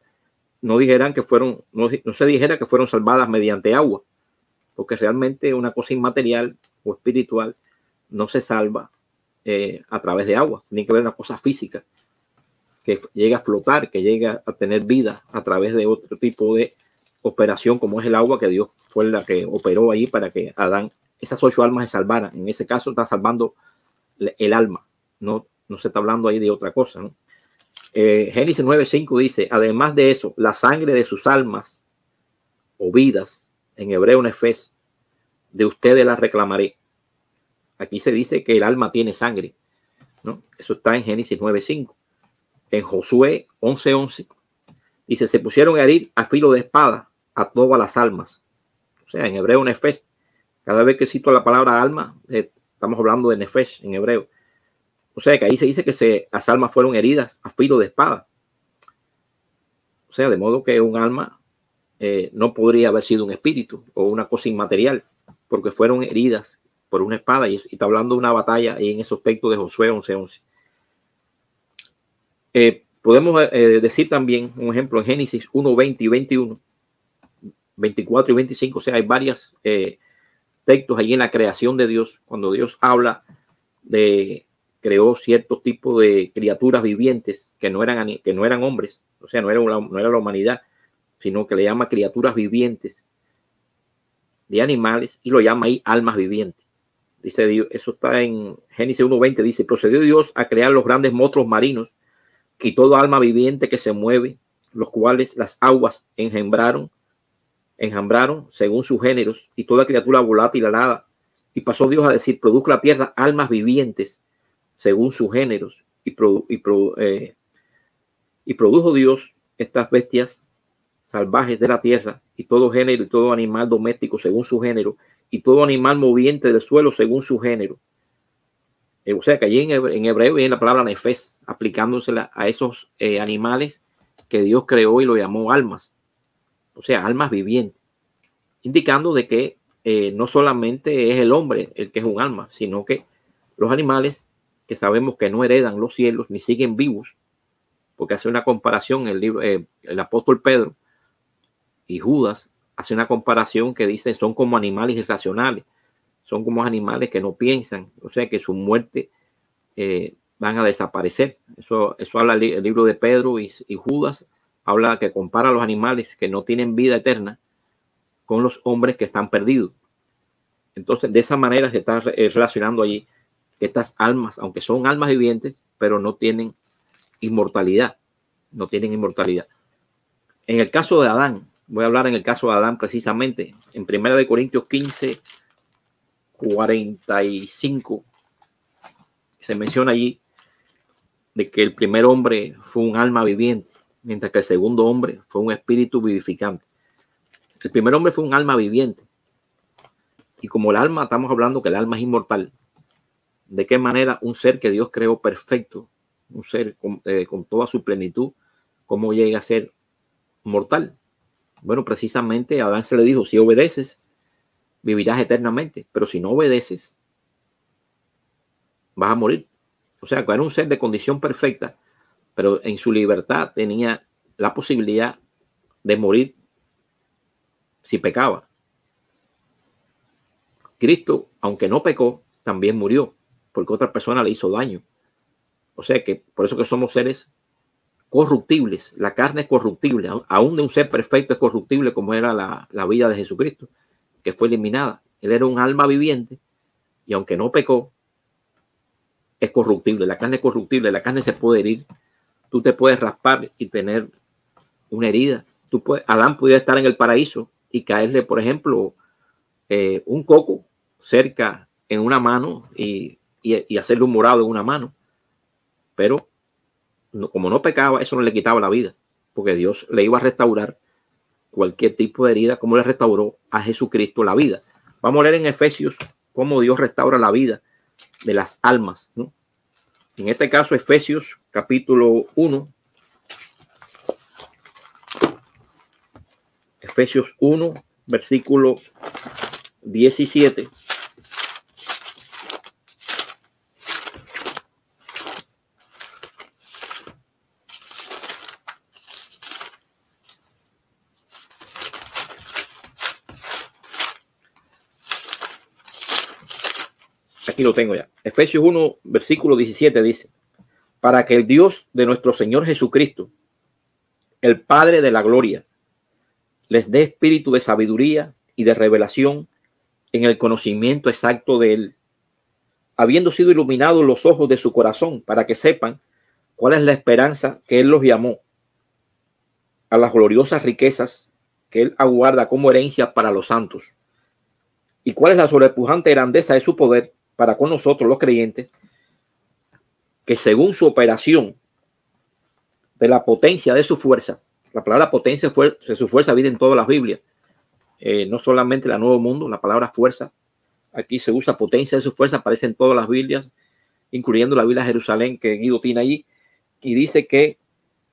no se dijera que fueron salvadas mediante agua, porque realmente una cosa inmaterial o espiritual no se salva a través de agua. Tiene que ver una cosa física que llega a flotar, que llega a tener vida a través de otro tipo de operación, como es el agua, que Dios fue la que operó ahí para que Adán, esas 8 almas se salvaran. En ese caso está salvando el alma, no se está hablando ahí de otra cosa, ¿no? Génesis 9:5 dice: además de eso, la sangre de sus almas o vidas, en hebreo nefes, de ustedes la reclamaré. Aquí se dice que el alma tiene sangre, ¿no? Eso está en Génesis 9:5. En Josué 11:11 dice: se pusieron a herir a filo de espada a todas las almas. O sea, en hebreo nefes. Cada vez que cito la palabra alma, estamos hablando de nefesh en hebreo. O sea que ahí se dice que las almas fueron heridas a filo de espada. O sea, de modo que un alma no podría haber sido un espíritu o una cosa inmaterial, porque fueron heridas por una espada. Y está hablando de una batalla ahí en ese aspecto de Josué 11:11. Podemos decir también un ejemplo en Génesis 1:20 y 21, 24 y 25. O sea, hay varios textos allí en la creación de Dios, cuando Dios habla creó cierto tipo de criaturas vivientes que no eran hombres, o sea, no era la humanidad, sino que le llama criaturas vivientes de animales y lo llama ahí almas vivientes. Dice Dios, eso está en Génesis 1:20, dice: procedió Dios a crear los grandes monstruos marinos y todo alma viviente que se mueve, los cuales las aguas enjambraron según sus géneros, y toda criatura volátil alada. Y pasó Dios a decir: produjo la tierra almas vivientes según sus géneros, y produjo Dios estas bestias salvajes de la tierra, y todo género y todo animal doméstico según su género, y todo animal moviente del suelo según su género. O sea que allí en hebreo viene la palabra nefes, aplicándosela a esos animales que Dios creó y lo llamó almas, o sea, almas vivientes, indicando de que no solamente es el hombre el que es un alma, sino que los animales, que sabemos que no heredan los cielos ni siguen vivos, porque hace una comparación el libro, el apóstol Pedro y Judas hace una comparación que dice son como animales irracionales, son como animales que no piensan, o sea que su muerte van a desaparecer. Eso habla el libro de Pedro y Judas, habla que compara a los animales que no tienen vida eterna con los hombres que están perdidos. Entonces, de esa manera se está relacionando allí estas almas, aunque son almas vivientes, pero no tienen inmortalidad. No tienen inmortalidad. En el caso de Adán, voy a hablar en el caso de Adán precisamente, en 1 Corintios 15, 45, se menciona allí de que el primer hombre fue un alma viviente, mientras que el segundo hombre fue un espíritu vivificante. El primer hombre fue un alma viviente. Y como el alma, estamos hablando que el alma es inmortal. ¿De qué manera un ser que Dios creó perfecto, un ser con toda su plenitud, cómo llega a ser mortal? Bueno, precisamente a Adán se le dijo, si obedeces, vivirás eternamente, pero si no obedeces, vas a morir. O sea, que era un ser de condición perfecta, pero en su libertad tenía la posibilidad de morir si pecaba. Cristo, aunque no pecó, también murió, porque otra persona le hizo daño. O sea que por eso que somos seres corruptibles. La carne es corruptible, aún de un ser perfecto es corruptible, como era la vida de Jesucristo, que fue eliminada. Él era un alma viviente y aunque no pecó, es corruptible. La carne es corruptible, la carne se puede herir. Tú te puedes raspar y tener una herida. Adán podía estar en el paraíso y caerle, por ejemplo, un coco cerca en una mano y hacerle un morado en una mano. Pero como no pecaba, eso no le quitaba la vida, porque Dios le iba a restaurar cualquier tipo de herida, como le restauró a Jesucristo la vida. Vamos a leer en Efesios cómo Dios restaura la vida de las almas, ¿no? En este caso, Efesios capítulo 1. Efesios 1, versículo 17. Aquí lo tengo ya. Efesios 1, versículo 17 dice: para que el Dios de nuestro Señor Jesucristo, el Padre de la gloria, les dé espíritu de sabiduría y de revelación en el conocimiento exacto de Él, habiendo sido iluminados los ojos de su corazón, para que sepan cuál es la esperanza que Él los llamó, a las gloriosas riquezas que Él aguarda como herencia para los santos, y cuál es la sobrepujante grandeza de su poder para con nosotros los creyentes, que según su operación de la potencia de su fuerza, la palabra potencia de su fuerza viene en todas las Biblias, no solamente la Nuevo Mundo, la palabra fuerza, aquí se usa potencia de su fuerza, aparece en todas las Biblias, incluyendo la Biblia de Jerusalén que Guido tiene allí, y dice que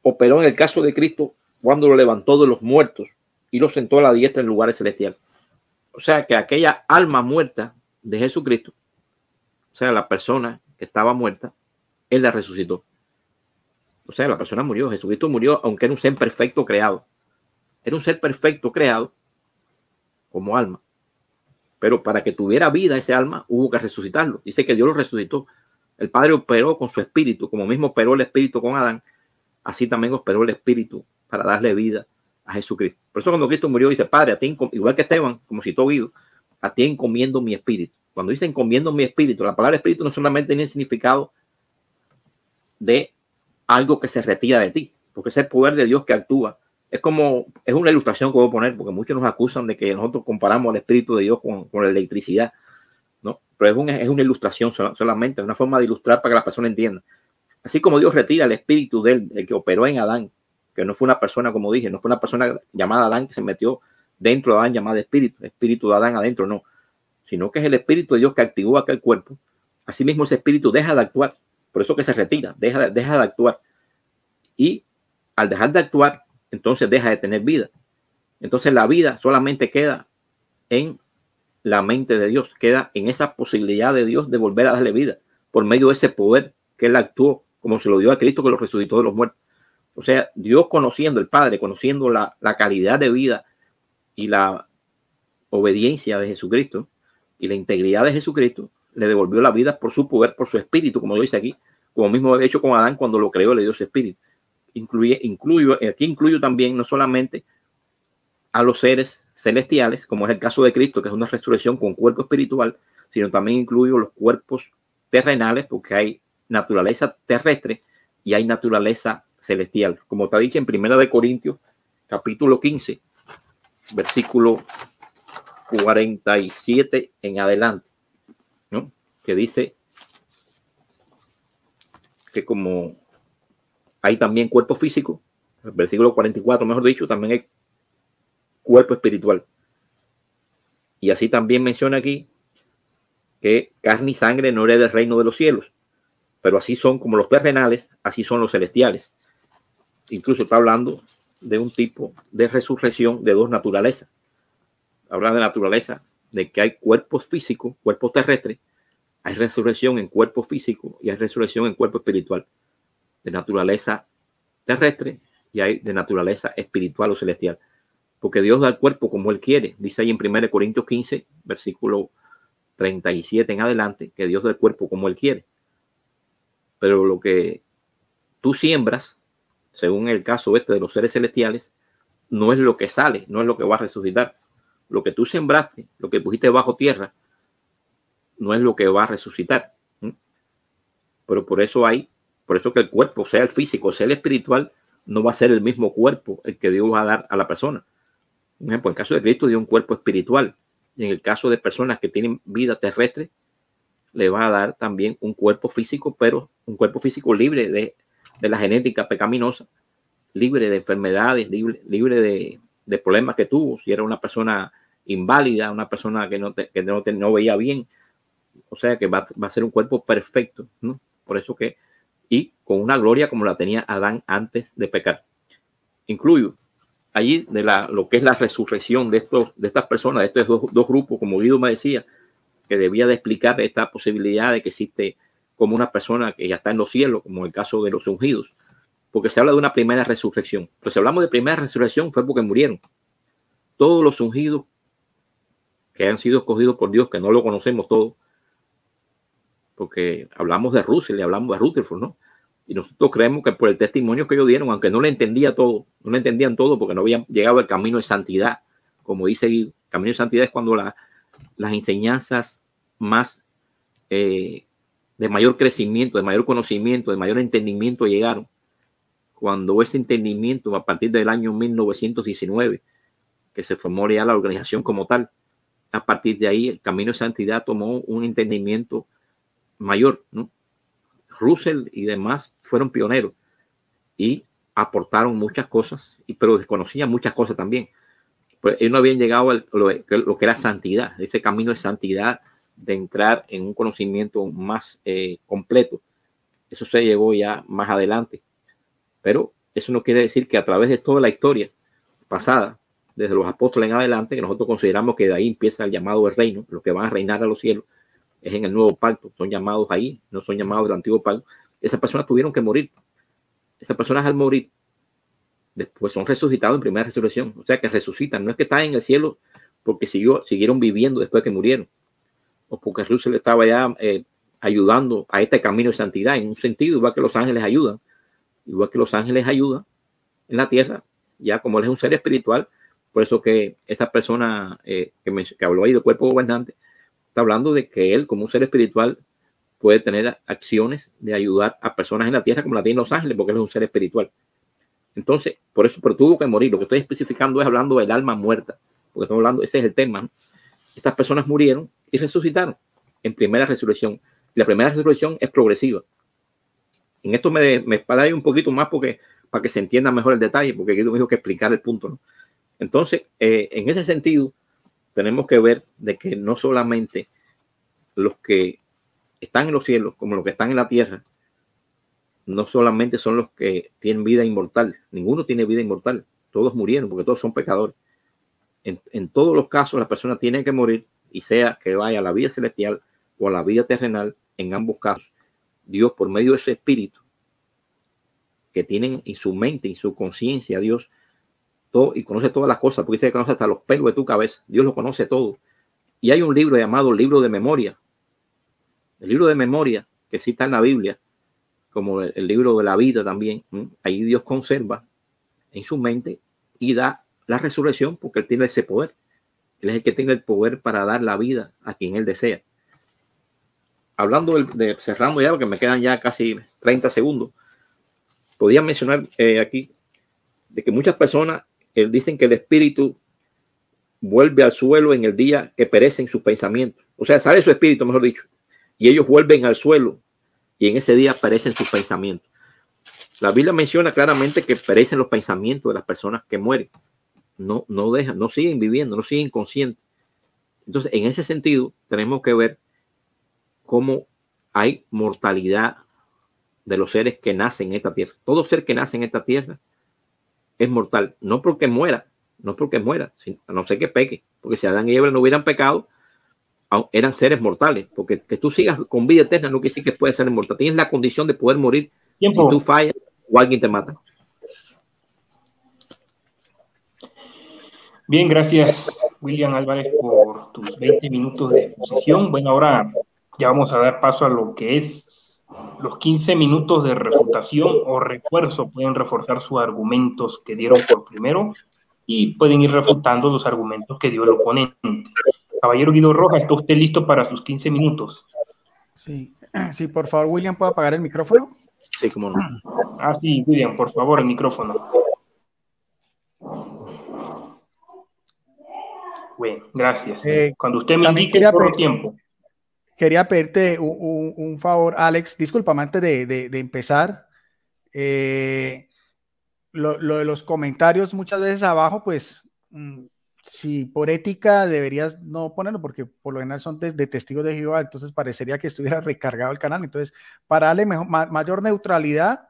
operó en el caso de Cristo cuando lo levantó de los muertos y lo sentó a la diestra en lugares celestiales. O sea que aquella alma muerta de Jesucristo, o sea, la persona que estaba muerta, Él la resucitó. O sea, la persona murió. Jesucristo murió, aunque era un ser perfecto creado. Era un ser perfecto creado como alma. Pero para que tuviera vida ese alma, hubo que resucitarlo. Dice que Dios lo resucitó. El Padre operó con su espíritu, como mismo operó el espíritu con Adán, así también operó el espíritu para darle vida a Jesucristo. Por eso cuando Cristo murió, dice: Padre, a ti, igual que Esteban, como citó Guido, a ti encomiendo mi espíritu. Cuando dice encomiendo mi espíritu, la palabra espíritu no solamente tiene el significado de algo que se retira de ti, porque es el poder de Dios que actúa. Es una ilustración que voy a poner, porque muchos nos acusan de que nosotros comparamos el espíritu de Dios con la electricidad, ¿no? Pero es una ilustración solamente, es una forma de ilustrar para que la persona entienda. Así como Dios retira el espíritu de él, el que operó en Adán, que no fue una persona, como dije, no fue una persona llamada Adán que se metió dentro de Adán llamada espíritu, el espíritu de Adán adentro, no, sino que es el espíritu de Dios que activó aquel cuerpo. Asimismo ese espíritu deja de actuar, por eso que se retira, deja de actuar y al dejar de actuar, entonces deja de tener vida. Entonces la vida solamente queda en la mente de Dios, queda en esa posibilidad de Dios de volver a darle vida por medio de ese poder que él actuó, como se lo dio a Cristo, que lo resucitó de los muertos. O sea, Dios, conociendo el Padre, conociendo la calidad de vida y la obediencia de Jesucristo y la integridad de Jesucristo, le devolvió la vida por su poder, por su espíritu, como lo dice aquí, como mismo había hecho con Adán cuando lo creó, le dio su espíritu. Aquí incluyo también no solamente a los seres celestiales, como es el caso de Cristo, que es una resurrección con cuerpo espiritual, sino también incluyo los cuerpos terrenales, porque hay naturaleza terrestre y hay naturaleza celestial. Como está dicho en 1 Corintios, capítulo 15, versículo 47 en adelante, ¿no? Que dice que como hay también cuerpo físico, el versículo 44, mejor dicho, también hay cuerpo espiritual. Y así también menciona aquí que carne y sangre no hereda el reino de los cielos, pero así son como los terrenales, así son los celestiales. Incluso está hablando de un tipo de resurrección de dos naturalezas. Habla de naturaleza, de que hay cuerpos físicos, cuerpos terrestres, hay resurrección en cuerpo físico y hay resurrección en cuerpo espiritual, de naturaleza terrestre y hay de naturaleza espiritual o celestial. Porque Dios da el cuerpo como Él quiere. Dice ahí en 1 Corintios 15, versículo 37 en adelante, que Dios da el cuerpo como Él quiere. Pero lo que tú siembras, según el caso de los seres celestiales, no es lo que sale, no es lo que va a resucitar. Lo que tú sembraste, lo que pusiste bajo tierra, no es lo que va a resucitar. Pero por eso que el cuerpo, sea el físico, sea el espiritual, no va a ser el mismo cuerpo el que Dios va a dar a la persona. Por ejemplo, en el caso de Cristo dio un cuerpo espiritual, y en el caso de personas que tienen vida terrestre, le va a dar también un cuerpo físico, pero un cuerpo físico libre de la genética pecaminosa, libre de enfermedades, libre de problemas que tuvo. Si era una persona inválida, una persona que no veía bien, o sea que va a ser un cuerpo perfecto, ¿no? Por eso que, y con una gloria como la tenía Adán antes de pecar. Incluyo allí lo que es la resurrección de estas personas, de estos dos grupos, como Guido me decía, que debía de explicar esta posibilidad de que existe como una persona que ya está en los cielos, como el caso de los ungidos, porque se habla de una primera resurrección. Pero si hablamos de primera resurrección fue porque murieron. Todos los ungidos que han sido escogidos por Dios, que no lo conocemos todos, porque hablamos de Russell y hablamos de Rutherford, ¿no? Y nosotros creemos que por el testimonio que ellos dieron, aunque no le entendían todo porque no habían llegado al camino de santidad, como dice Guido. El camino de santidad es cuando las enseñanzas más de mayor crecimiento, de mayor conocimiento, de mayor entendimiento llegaron. Cuando ese entendimiento, a partir del año 1919, que se formó ya la organización como tal, a partir de ahí el camino de santidad tomó un entendimiento mayor, ¿no? Russell y demás fueron pioneros y aportaron muchas cosas, pero desconocían muchas cosas también. Pues ellos no habían llegado a lo que era santidad, ese camino de santidad, de entrar en un conocimiento más completo. Eso se llegó ya más adelante. Pero eso no quiere decir que a través de toda la historia pasada, desde los apóstoles en adelante, que nosotros consideramos que de ahí empieza el llamado del reino, los que van a reinar a los cielos, es en el nuevo pacto, son llamados ahí, no son llamados del antiguo pacto. Esas personas tuvieron que morir. Esas personas al morir, después son resucitados en primera resurrección. O sea que resucitan, no es que están en el cielo porque siguieron viviendo después que murieron, o porque Jesús le estaba ya ayudando a este camino de santidad, en un sentido, igual que los ángeles ayudan en la tierra, ya como él es un ser espiritual. Por eso que esa persona que habló ahí del cuerpo gobernante, está hablando de que él, como un ser espiritual, puede tener acciones de ayudar a personas en la tierra como la tienen los ángeles, porque él es un ser espiritual. Entonces, por eso, pero tuvo que morir. Lo que estoy especificando es hablando del alma muerta, porque estamos hablando, ese es el tema, ¿no? Estas personas murieron y resucitaron en primera resurrección. Y la primera resurrección es progresiva. En esto me pararé un poquito más para que se entienda mejor el detalle, porque aquí tengo que explicar el punto, ¿no? Entonces, en ese sentido, tenemos que ver de que no solamente los que están en los cielos como los que están en la tierra no solamente son los que tienen vida inmortal, ninguno tiene vida inmortal, todos murieron porque todos son pecadores. En todos los casos la persona tiene que morir, y sea que vaya a la vida celestial o a la vida terrenal, en ambos casos Dios, por medio de ese espíritu que tienen en su mente y su conciencia, Dios todo, y conoce todas las cosas, porque dice que conoce hasta los pelos de tu cabeza. Dios lo conoce todo. Y hay un libro llamado libro de memoria, el libro de memoria que sí está en la Biblia, como el libro de la vida también. Ahí Dios conserva en su mente y da la resurrección, porque Él tiene ese poder. Él es el que tiene el poder para dar la vida a quien Él desea. Hablando cerrando ya, porque me quedan ya casi 30 segundos, podía mencionar aquí de que muchas personas dicen que el espíritu vuelve al suelo en el día que perecen sus pensamientos. O sea, sale su espíritu, mejor dicho, y ellos vuelven al suelo y en ese día perecen sus pensamientos. La Biblia menciona claramente que perecen los pensamientos de las personas que mueren. No siguen viviendo, no siguen conscientes. Entonces, en ese sentido, tenemos que ver cómo hay mortalidad de los seres que nacen en esta tierra. Todo ser que nace en esta tierra es mortal, no porque muera, a no ser que peque, porque si Adán y Eva no hubieran pecado, eran seres mortales, porque que tú sigas con vida eterna no quiere decir que puedes ser inmortal. Tienes la condición de poder morir si tú fallas o alguien te mata.
Bien, gracias, William Álvarez, por tus 20 minutos de exposición. Bueno, ahora ya vamos a dar paso a lo que es los 15 minutos de refutación o refuerzo. Pueden reforzar sus argumentos que dieron por primero y pueden ir refutando los argumentos que dio el oponente. Caballero Guido Rojas, ¿está usted listo para sus 15 minutos?
Sí, sí, por favor, William, ¿puede apagar el micrófono?
Sí, cómo no.
Ah, sí, William, por favor, el micrófono. Bueno, gracias. Cuando usted me indique, corro tiempo.
Quería pedirte un favor, Alex. Discúlpame, antes de empezar. Lo de los comentarios muchas veces abajo, pues, si por ética deberías no ponerlo, porque por lo general son de testigos de Jehová, entonces parecería que estuviera recargado el canal. Entonces, para darle mayor neutralidad,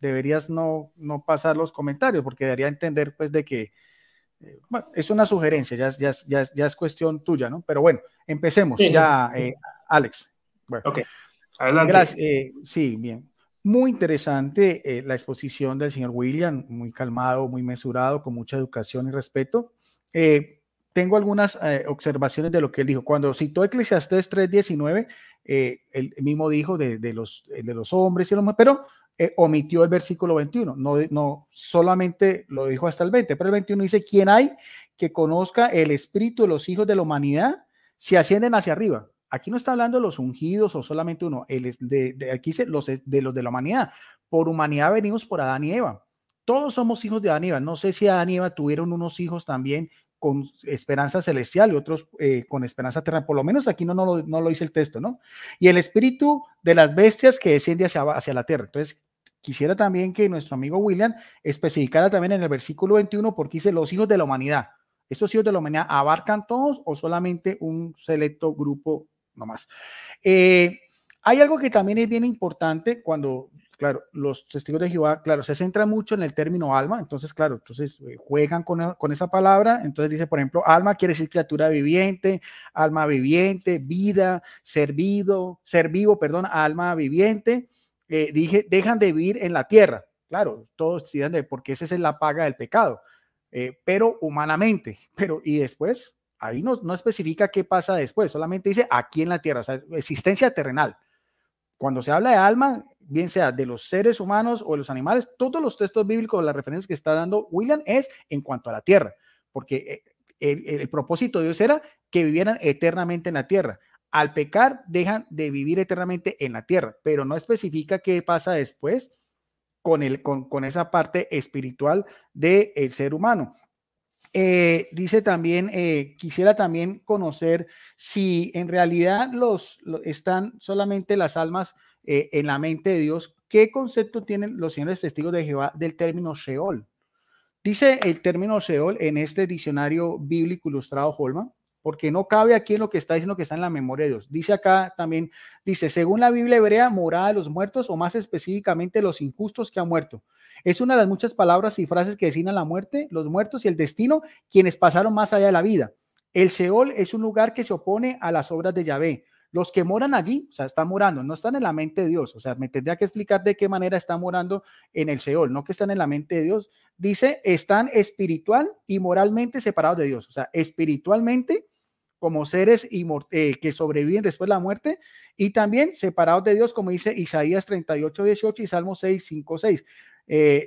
deberías no pasar los comentarios, porque daría a entender, pues, de que bueno, es una sugerencia, ya es cuestión tuya, ¿no? Pero bueno, empecemos
sí,
ya, Alex. Bueno,
ok, adelante.
Gracias. Sí, bien. Muy interesante la exposición del señor William, muy calmado, muy mesurado, con mucha educación y respeto. Tengo algunas observaciones de lo que él dijo. Cuando citó Eclesiastés 3:19, él mismo dijo de los hombres y los mujeres, pero omitió el versículo 21. No solamente lo dijo hasta el 20, pero el 21 dice: ¿quién hay que conozca el espíritu de los hijos de la humanidad si ascienden hacia arriba? Aquí no está hablando de los ungidos o solamente uno. Aquí dice los de la humanidad. Por humanidad venimos por Adán y Eva. Todos somos hijos de Adán y Eva. No sé si Adán y Eva tuvieron unos hijos también con esperanza celestial y otros con esperanza terrenal. Por lo menos aquí no lo dice el texto, ¿no? Y el espíritu de las bestias que desciende hacia la tierra. Entonces, quisiera también que nuestro amigo William especificara también en el versículo 21 porque dice los hijos de la humanidad. ¿Estos hijos de la humanidad abarcan todos o solamente un selecto grupo nomás? Hay algo que también es bien importante cuando, claro, los testigos de Jehová, claro, se centran mucho en el término alma, entonces, claro, entonces juegan con esa palabra. Entonces dice, por ejemplo, alma quiere decir criatura viviente, alma viviente, vida, ser vivo, perdón, alma viviente. Dejan de vivir en la tierra, claro, todos decían porque esa es la paga del pecado, pero humanamente, y después ahí no especifica qué pasa después, solamente dice aquí en la tierra, o sea, existencia terrenal. Cuando se habla de alma, bien sea de los seres humanos o de los animales, todos los textos bíblicos, las referencias que está dando William es en cuanto a la tierra, porque el propósito de Dios era que vivieran eternamente en la tierra. Al pecar, dejan de vivir eternamente en la tierra, pero no especifica qué pasa después con esa parte espiritual del ser humano. Dice también, quisiera también conocer si en realidad están solamente las almas en la mente de Dios. ¿Qué concepto tienen los señores testigos de Jehová del término Sheol? Dice el término Sheol en este diccionario bíblico ilustrado Holman, porque no cabe aquí en lo que está diciendo que está en la memoria de Dios. Dice acá también, dice, según la Biblia hebrea, morada de los muertos, o más específicamente los injustos que han muerto. Es una de las muchas palabras y frases que designan la muerte, los muertos y el destino, quienes pasaron más allá de la vida. El Sheol es un lugar que se opone a las obras de Yahvé. Los que moran allí, o sea, están morando, no están en la mente de Dios. O sea, me tendría que explicar de qué manera están morando en el Sheol, no que están en la mente de Dios. Dice, están espiritual y moralmente separados de Dios. O sea, espiritualmente como seres que sobreviven después de la muerte y también separados de Dios, como dice Isaías 38:18 y Salmo 6:5-6.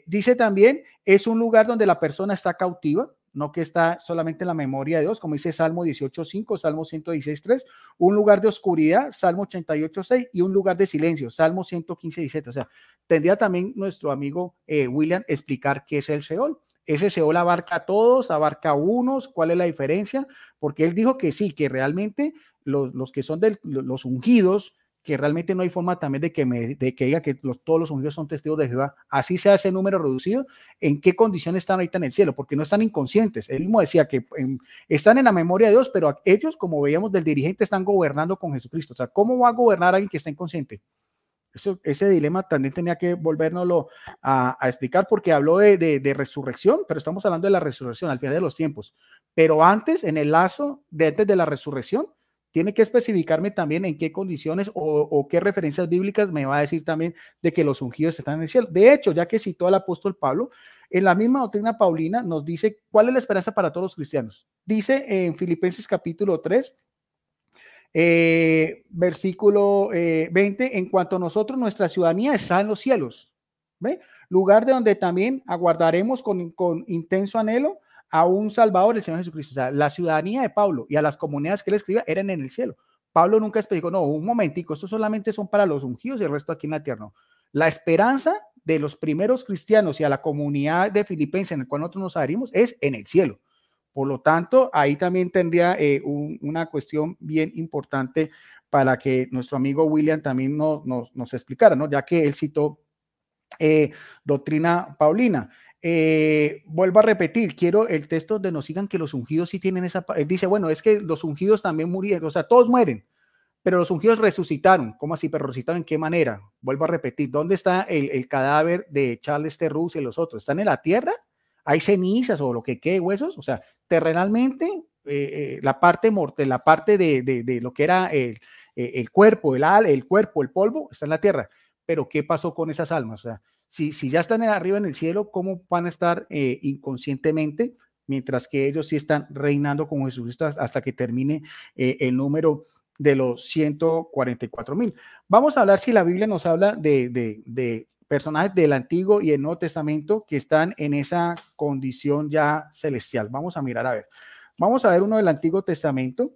Dice también, es un lugar donde la persona está cautiva, no que está solamente en la memoria de Dios, como dice Salmo 18:5, Salmo 116:3, un lugar de oscuridad, Salmo 88:6, y un lugar de silencio, Salmo 115:17. O sea, tendría también nuestro amigo William explicar qué es el Sheol. Ese Sheol abarca a todos, abarca a unos, ¿cuál es la diferencia? Porque él dijo que sí, que realmente los que son los ungidos, que realmente no hay forma también de que diga que todos los ungidos son testigos de Jehová, así sea ese número reducido, ¿en qué condiciones están ahorita en el cielo? Porque no están inconscientes. Él mismo decía que están en la memoria de Dios, pero ellos, como veíamos del dirigente, están gobernando con Jesucristo. O sea, ¿cómo va a gobernar alguien que está inconsciente? Ese dilema también tenía que volvérnoslo a explicar, porque habló de resurrección, pero estamos hablando de la resurrección al final de los tiempos. Pero antes, en el lazo de antes de la resurrección, tiene que especificarme también en qué condiciones o qué referencias bíblicas me va a decir también de que los ungidos están en el cielo. De hecho, ya que citó al apóstol Pablo, en la misma doctrina paulina nos dice cuál es la esperanza para todos los cristianos. Dice en Filipenses capítulo 3, versículo 20, en cuanto a nosotros, nuestra ciudadanía está en los cielos, ¿ve? Lugar de donde también aguardaremos con intenso anhelo a un Salvador, el Señor Jesucristo. O sea, la ciudadanía de Pablo y a las comunidades que él escribía eran en el cielo. Pablo nunca explicó, no, un momentico, esto solamente son para los ungidos y el resto aquí en la tierra. No. La esperanza de los primeros cristianos y a la comunidad de Filipenses en el cual nosotros nos adherimos es en el cielo. Por lo tanto, ahí también tendría una cuestión bien importante para que nuestro amigo William también nos explicara, ¿no? Ya que él citó doctrina paulina. Vuelvo a repetir, quiero el texto donde nos digan que los ungidos sí tienen esa. Él dice, bueno, es que los ungidos también murieron, o sea, todos mueren, pero los ungidos resucitaron. ¿Cómo así? ¿Pero resucitaron en qué manera? Vuelvo a repetir, ¿dónde está el cadáver de Charles T. Russell y los otros? ¿Están en la tierra? ¿Hay cenizas o lo que quede, huesos? O sea, terrenalmente, la parte mortal, la parte de lo que era el cuerpo, el cuerpo, el polvo, está en la tierra. Pero ¿qué pasó con esas almas? O sea, si ya están arriba en el cielo, ¿cómo van a estar inconscientemente? Mientras que ellos sí están reinando con Jesucristo hasta que termine el número de los 144,000. Vamos a hablar si la Biblia nos habla de personajes del Antiguo y el Nuevo Testamento que están en esa condición ya celestial. Vamos a mirar, a ver. Vamos a ver uno del Antiguo Testamento,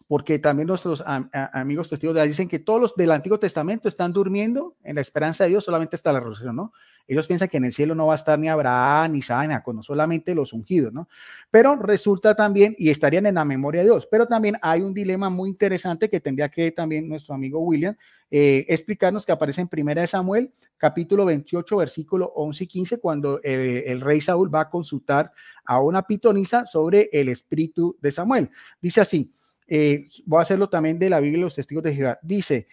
porque también nuestros amigos testigos dicen que todos los del Antiguo Testamento están durmiendo en la esperanza de Dios solamente hasta la resurrección, ¿no? Ellos piensan que en el cielo no va a estar ni Abraham, ni Isaac, no solamente los ungidos, ¿no? Pero resulta también, y estarían en la memoria de Dios, pero también hay un dilema muy interesante que tendría que también nuestro amigo William explicarnos, que aparece en 1 Samuel, capítulo 28, versículo 11 y 15, cuando el rey Saúl va a consultar a una pitonisa sobre el espíritu de Samuel. Dice así, voy a hacerlo también de la Biblia de los Testigos de Jehová. Dice,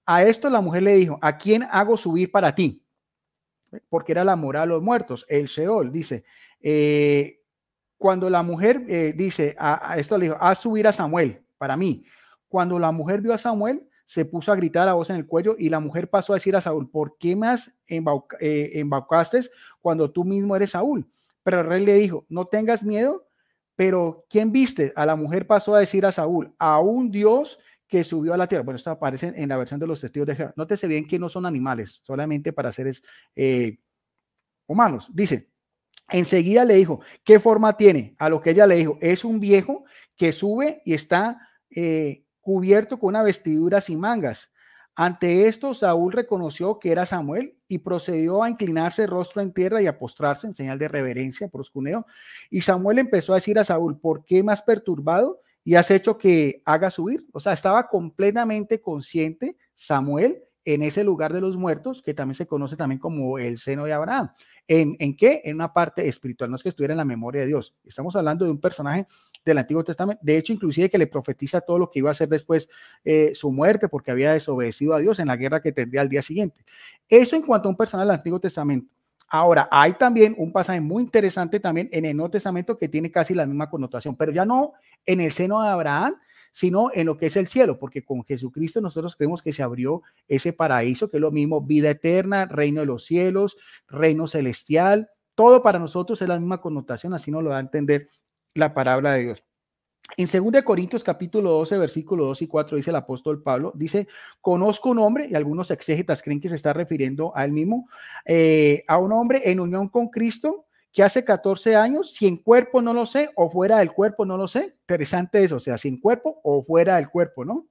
a esto la mujer le dijo, ¿a quién hago subir para ti? Porque era la morada de los muertos, el Sheol. Dice, cuando la mujer dice, a esto le dijo, haz subir a Samuel para mí. Cuando la mujer vio a Samuel, se puso a gritar a voz en el cuello, y la mujer pasó a decir a Saúl, ¿por qué más embaucaste cuando tú mismo eres Saúl? Pero el rey le dijo, no tengas miedo. Pero ¿quién viste? A la mujer pasó a decir a Saúl, a un Dios que subió a la tierra. Bueno, esto aparece en la versión de los Testigos de Jehová. Nótese bien que no son animales, solamente para seres humanos. Dice, enseguida le dijo, ¿qué forma tiene? A lo que ella le dijo, es un viejo que sube y está cubierto con una vestidura sin mangas. Ante esto, Saúl reconoció que era Samuel y procedió a inclinarse rostro en tierra y a postrarse en señal de reverencia, proscuneo. Y Samuel empezó a decir a Saúl, ¿por qué me has perturbado y has hecho que haga subir? O sea, estaba completamente consciente Samuel en ese lugar de los muertos, que también se conoce también como el seno de Abraham. ¿En qué? En una parte espiritual, no es que estuviera en la memoria de Dios. Estamos hablando de un personaje del Antiguo Testamento, de hecho, inclusive que le profetiza todo lo que iba a hacer después su muerte, porque había desobedecido a Dios en la guerra que tendría al día siguiente. Eso en cuanto a un personaje del Antiguo Testamento. Ahora, hay también un pasaje muy interesante también en el Nuevo Testamento que tiene casi la misma connotación, pero ya no en el seno de Abraham, sino en lo que es el cielo, porque con Jesucristo nosotros creemos que se abrió ese paraíso, que es lo mismo, vida eterna, reino de los cielos, reino celestial, todo para nosotros es la misma connotación, así nos lo da a entender la palabra de Dios. En 2 Corintios capítulo 12, versículo 2 y 4 dice el apóstol Pablo, dice, conozco un hombre, y algunos exégetas creen que se está refiriendo a él mismo, a un hombre en unión con Cristo, que hace 14 años, si en cuerpo no lo sé, o fuera del cuerpo no lo sé. Interesante eso, o sea, si en cuerpo o fuera del cuerpo, ¿no?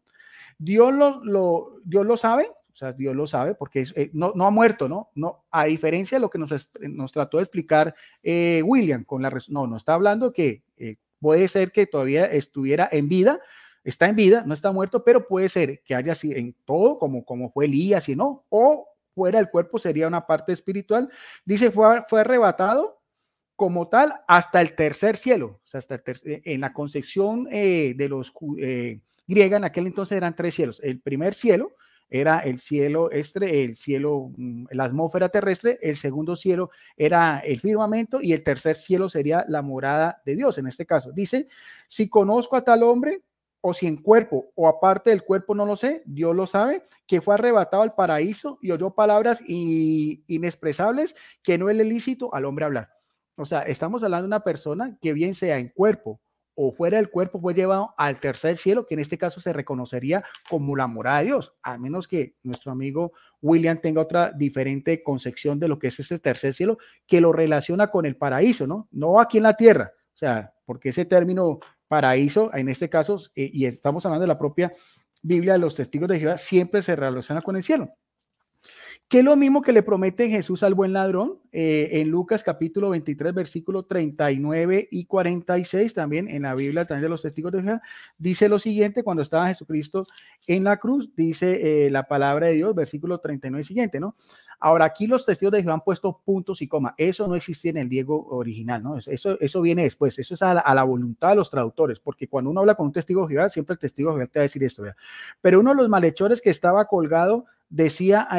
Dios lo sabe, o sea, Dios lo sabe porque no ha muerto, ¿no? No, a diferencia de lo que nos trató de explicar William, no está hablando que puede ser que todavía estuviera en vida, está en vida, no está muerto, pero puede ser que haya sido en todo, como fue Elías y no, o fuera del cuerpo sería una parte espiritual. Dice, fue arrebatado como tal hasta el tercer cielo, o sea, en la concepción de los griega en aquel entonces eran 3 cielos. El primer cielo era el cielo la atmósfera terrestre, el segundo cielo era el firmamento y el tercer cielo sería la morada de Dios. En este caso dice, si conozco a tal hombre o si en cuerpo o aparte del cuerpo no lo sé, Dios lo sabe, que fue arrebatado al paraíso y oyó palabras inexpresables que no es lícito al hombre hablar. O sea, estamos hablando de una persona que bien sea en cuerpo o fuera del cuerpo fue llevado al tercer cielo, que en este caso se reconocería como la morada de Dios, a menos que nuestro amigo William tenga otra diferente concepción de lo que es ese tercer cielo, que lo relaciona con el paraíso, ¿no? No aquí en la tierra, o sea, porque ese término paraíso, en este caso, y estamos hablando de la propia Biblia de los testigos de Jehová, siempre se relaciona con el cielo. Que es lo mismo que le promete Jesús al buen ladrón en Lucas capítulo 23, versículo 39 y 46, también en la Biblia también de los testigos de Jehová, dice lo siguiente, cuando estaba Jesucristo en la cruz, dice la palabra de Dios, versículo 39 y siguiente, ¿no? Ahora, aquí los testigos de Jehová han puesto puntos y coma, eso no existía en el griego original, ¿no? Eso viene después, eso es a la voluntad de los traductores, porque cuando uno habla con un testigo de Jehová, siempre el testigo de Jehová te va a decir esto, ¿verdad? Pero uno de los malhechores que estaba colgado decía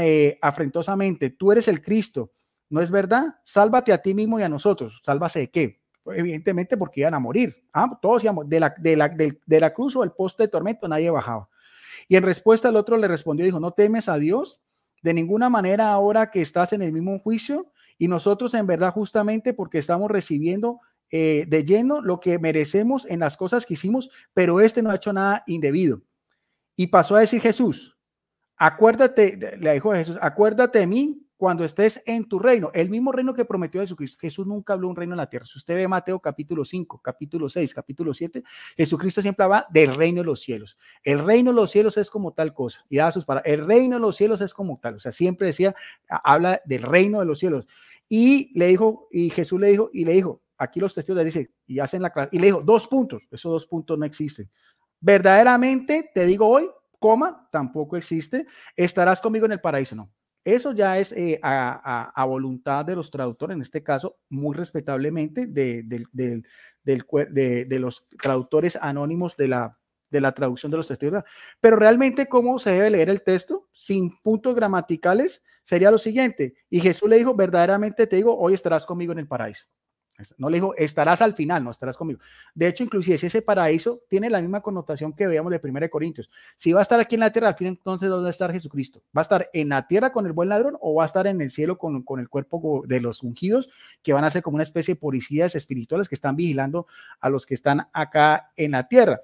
afrentosamente, tú eres el Cristo, ¿no es verdad? Sálvate a ti mismo y a nosotros. ¿Sálvase de qué? Pues evidentemente porque iban a morir. Todos íbamos, de la cruz o el poste de tormento nadie bajaba. Y en respuesta el otro le respondió, dijo, ¿no temes a Dios? De ninguna manera ahora que estás en el mismo juicio y nosotros en verdad justamente porque estamos recibiendo de lleno lo que merecemos en las cosas que hicimos, pero este no ha hecho nada indebido. Y pasó a decir Jesús, acuérdate, le dijo a Jesús, acuérdate de mí cuando estés en tu reino, el mismo reino que prometió Jesucristo. Jesús nunca habló de un reino en la tierra. Si usted ve Mateo capítulo 5, capítulo 6, capítulo 7, Jesucristo siempre habla del reino de los cielos. El reino de los cielos es como tal cosa. Y daba sus palabras, el reino de los cielos es como tal. O sea, siempre decía, habla del reino de los cielos. Y le dijo, y Jesús le dijo, aquí los testigos le dicen, y hacen la clara, y le dijo, 2 puntos, esos 2 puntos no existen. Verdaderamente te digo hoy, coma, tampoco existe, estarás conmigo en el paraíso, no. Eso ya es a voluntad de los traductores, en este caso, muy respetablemente, de los traductores anónimos de la traducción de los testigos. Pero realmente, ¿cómo se debe leer el texto? Sin puntos gramaticales, sería lo siguiente. Y Jesús le dijo, verdaderamente te digo, hoy estarás conmigo en el paraíso. No le dijo, estarás al final, no estarás conmigo. De hecho, inclusive si ese paraíso tiene la misma connotación que veíamos de 1 Corintios. Si va a estar aquí en la tierra, al fin entonces, ¿dónde va a estar Jesucristo? ¿Va a estar en la tierra con el buen ladrón o va a estar en el cielo con el cuerpo de los ungidos que van a ser como una especie de policías espirituales que están vigilando a los que están acá en la tierra?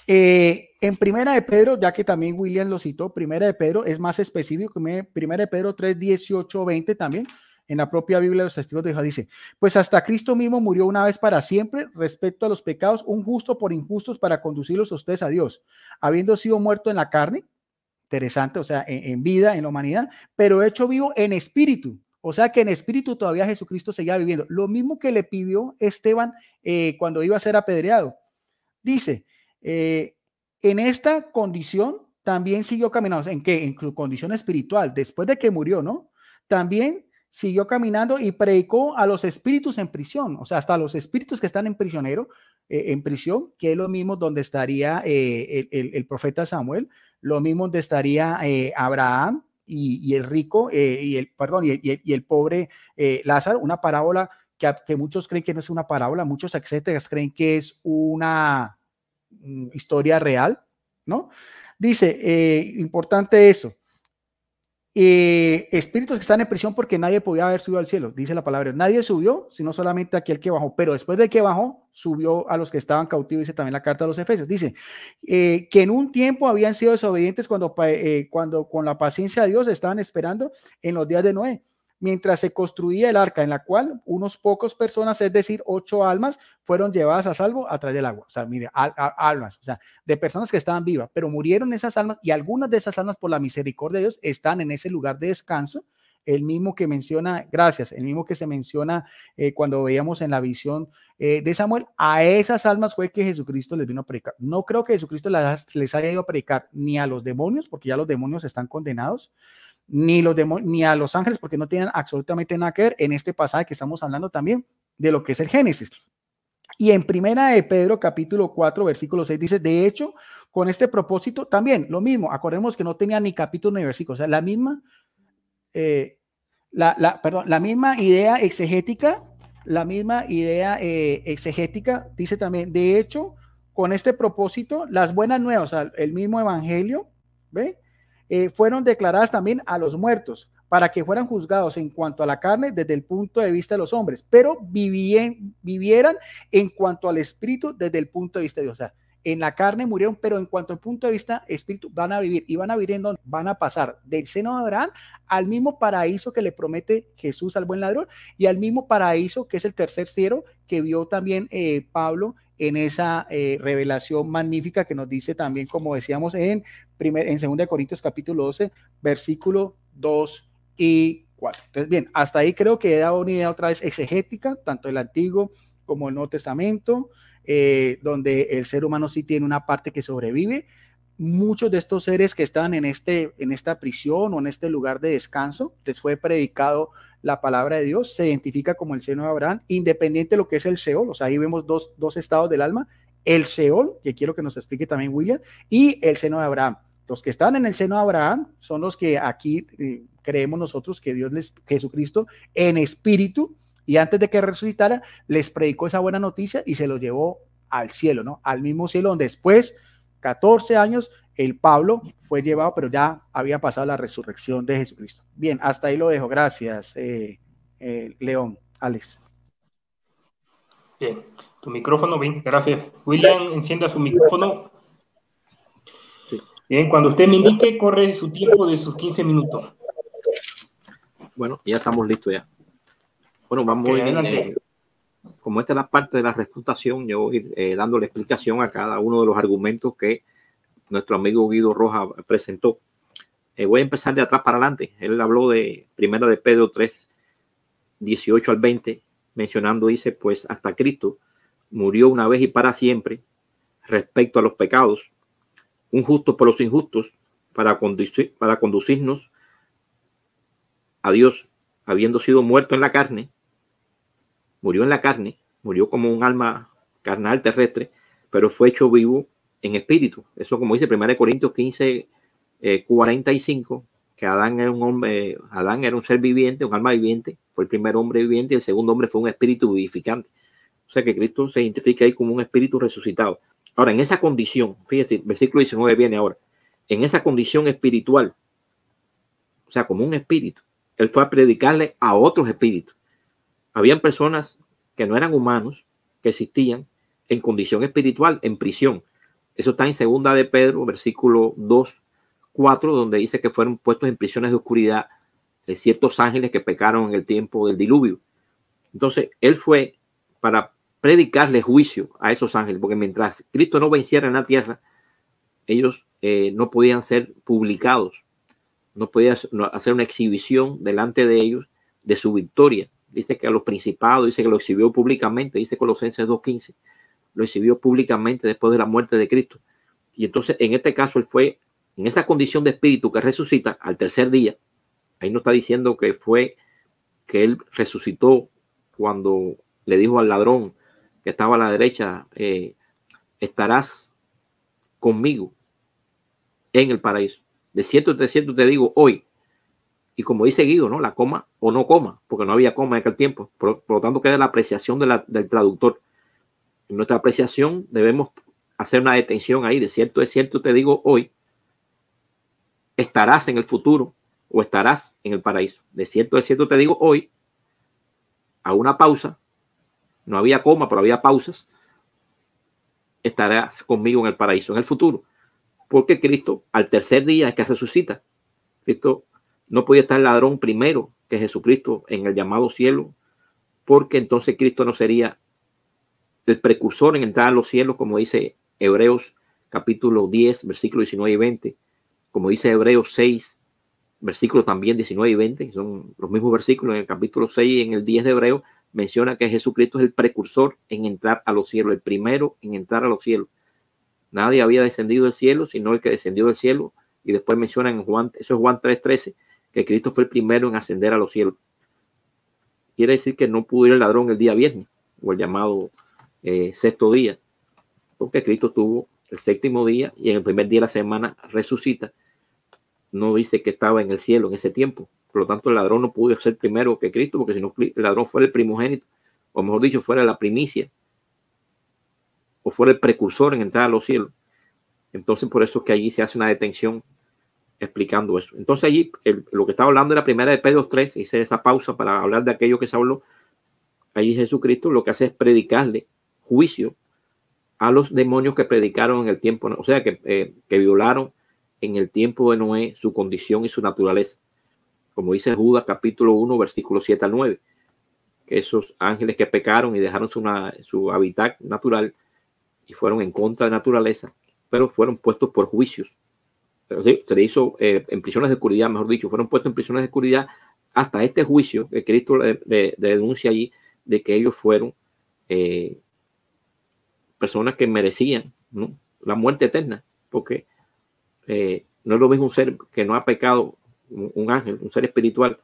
En Primera de Pedro, ya que también William lo citó, Primera de Pedro es más específico, Primera de Pedro 3, 18, 20 también. En la propia Biblia de los testigos de Jehová dice, pues hasta Cristo mismo murió una vez para siempre respecto a los pecados, un justo por injustos para conducirlos a ustedes a Dios, habiendo sido muerto en la carne, interesante, o sea, en vida, en la humanidad, pero hecho vivo en espíritu, o sea que en espíritu todavía Jesucristo seguía viviendo, lo mismo que le pidió Esteban cuando iba a ser apedreado. Dice, en esta condición también siguió caminando. ¿En qué? En su condición espiritual, después de que murió, ¿no? También siguió caminando y predicó a los espíritus en prisión, o sea, hasta los espíritus que están en en prisión, que es lo mismo donde estaría el profeta Samuel, lo mismo donde estaría Abraham y el rico, y el pobre Lázaro, una parábola que muchos creen que no es una parábola, muchos exégetas creen que es una historia real, ¿no? Dice, importante eso, espíritus que están en prisión porque nadie podía haber subido al cielo, dice la palabra. Nadie subió, sino solamente aquel que bajó, pero después de que bajó, subió a los que estaban cautivos, dice también la carta de los Efesios. Dice que en un tiempo habían sido desobedientes cuando con la paciencia de Dios estaban esperando en los días de Noé, mientras se construía el arca, en la cual unos pocos personas, es decir, 8 almas, fueron llevadas a salvo a través del agua. O sea, mire, almas, o sea, de personas que estaban vivas, pero murieron esas almas, y algunas de esas almas, por la misericordia de Dios, están en ese lugar de descanso, el mismo que menciona, gracias, el mismo que se menciona cuando veíamos en la visión de Samuel. A esas almas fue que Jesucristo les vino a predicar. No creo que Jesucristo les haya ido a predicar ni a los demonios, porque ya los demonios están condenados, ni a los ángeles, porque no tienen absolutamente nada que ver en este pasaje que estamos hablando también de lo que es el Génesis. Y en primera de Pedro, capítulo 4, versículo 6, dice, de hecho, con este propósito, también lo mismo, acordemos que no tenía ni capítulo ni versículo, o sea, la misma idea exegética, dice también, de hecho, con este propósito, las buenas nuevas, o sea, el mismo evangelio, ¿ve? Fueron declaradas también a los muertos para que fueran juzgados en cuanto a la carne desde el punto de vista de los hombres, pero vivieran en cuanto al espíritu desde el punto de vista de Dios. O sea, en la carne murieron, pero en cuanto al punto de vista espíritu van a vivir, y van a vivir en donde van a pasar del seno de Abraham al mismo paraíso que le promete Jesús al buen ladrón, y al mismo paraíso que es el tercer cielo que vio también Pablo en esa revelación magnífica que nos dice también, como decíamos en 2 Corintios capítulo 12, versículo 2 y 4. Entonces, bien, hasta ahí creo que he dado una idea otra vez exegética, tanto el Antiguo como el Nuevo Testamento, donde el ser humano sí tiene una parte que sobrevive. Muchos de estos seres que estaban en esta prisión o en este lugar de descanso, les fue predicado la palabra de Dios, se identifica como el seno de Abraham, independiente de lo que es el Sheol. O sea, ahí vemos dos estados del alma, el Sheol, que quiero que nos explique también William, y el seno de Abraham. Los que están en el seno de Abraham son los que aquí creemos nosotros que Jesucristo en espíritu, y antes de que resucitara, les predicó esa buena noticia y se lo llevó al cielo, ¿no? Al mismo cielo donde después, 14 años, el Pablo fue llevado, pero ya había pasado la resurrección de Jesucristo. Bien, hasta ahí lo dejo. Gracias, León. Alex.
Bien, tu micrófono, bien, gracias. William, encienda su micrófono.
Sí.
Bien, cuando usted me indique, corre su tiempo de sus 15 minutos.
Bueno, ya estamos listos ya. Bueno, vamos a ir, como esta es la parte de la refutación, yo voy a ir dándole explicación a cada uno de los argumentos que nuestro amigo Guido Rojas presentó. Voy a empezar de atrás para adelante. Él habló de 1 de Pedro 3, 18 al 20, mencionando, dice, pues hasta Cristo murió una vez y para siempre respecto a los pecados, un justo por los injustos, para conducirnos a Dios, habiendo sido muerto en la carne, murió como un alma carnal terrestre, pero fue hecho vivo en espíritu. Eso, como dice 1 Corintios 15, 45, que Adán era un ser viviente, un alma viviente, fue el primer hombre viviente, y el segundo hombre fue un espíritu vivificante. O sea que Cristo se identifica ahí como un espíritu resucitado. Ahora, en esa condición, fíjate, el versículo 19 viene ahora, en esa condición espiritual, o sea, como un espíritu, él fue a predicarle a otros espíritus. Habían personas que no eran humanos, que existían en condición espiritual, en prisión. Eso está en 2 de Pedro, versículo 2, 4, donde dice que fueron puestos en prisiones de oscuridad ciertos ángeles que pecaron en el tiempo del diluvio. Entonces, él fue para predicarle juicio a esos ángeles, porque mientras Cristo no venciera en la tierra, ellos no podían ser publicados, no podía hacer una exhibición delante de ellos de su victoria. Dice que a los principados, dice que lo exhibió públicamente, dice Colosenses 2:15, lo exhibió públicamente después de la muerte de Cristo. Y entonces, en este caso, él fue en esa condición de espíritu que resucita al tercer día, ahí no está diciendo que fue que él resucitó cuando le dijo al ladrón que estaba a la derecha, estarás conmigo en el paraíso. De cierto te digo hoy. Y como dice Guido, ¿no? La coma o no coma, porque no había coma en aquel tiempo. Por lo tanto, queda la apreciación del traductor. En nuestra apreciación debemos hacer una detención ahí. De cierto te digo hoy, estarás en el futuro o estarás en el paraíso. De cierto te digo hoy, a una pausa, no había coma, pero había pausas, estarás conmigo en el paraíso, en el futuro. Porque Cristo al tercer día es que resucita. Cristo no podía estar el ladrón primero que Jesucristo en el llamado cielo, porque entonces Cristo no sería el precursor en entrar a los cielos, como dice Hebreos capítulo 10, versículos 19 y 20, como dice Hebreos 6, versículos también 19 y 20, que son los mismos versículos. En el capítulo 6 y en el 10 de Hebreos menciona que Jesucristo es el precursor en entrar a los cielos, el primero en entrar a los cielos. Nadie había descendido del cielo, sino el que descendió del cielo. Y después menciona en Juan, eso es Juan 3:13, que Cristo fue el primero en ascender a los cielos. Quiere decir que no pudo ir el ladrón el día viernes, o el llamado sexto día, porque Cristo tuvo el séptimo día y en el primer día de la semana resucita. No dice que estaba en el cielo en ese tiempo. Por lo tanto, el ladrón no pudo ser primero que Cristo, porque si no, el ladrón fuera el primogénito, o mejor dicho, fuera la primicia, o fuera el precursor en entrar a los cielos. Entonces, por eso es que allí se hace una detención explicando eso. Entonces, allí lo que estaba hablando era primera de Pedro 3, hice esa pausa para hablar de aquello que se habló. Allí Jesucristo lo que hace es predicarle juicio a los demonios que predicaron en el tiempo, o sea, que violaron en el tiempo de Noé su condición y su naturaleza. Como dice Judas capítulo 1, versículos 7 al 9, que esos ángeles que pecaron y dejaron su hábitat natural y fueron en contra de la naturaleza, pero fueron puestos por juicios. Se le hizo en prisiones de oscuridad, mejor dicho, fueron puestos en prisiones de oscuridad hasta este juicio que Cristo le denuncia allí, de que ellos fueron personas que merecían, ¿no?, la muerte eterna, porque no es lo mismo un ser que no ha pecado, un ángel, un ser espiritual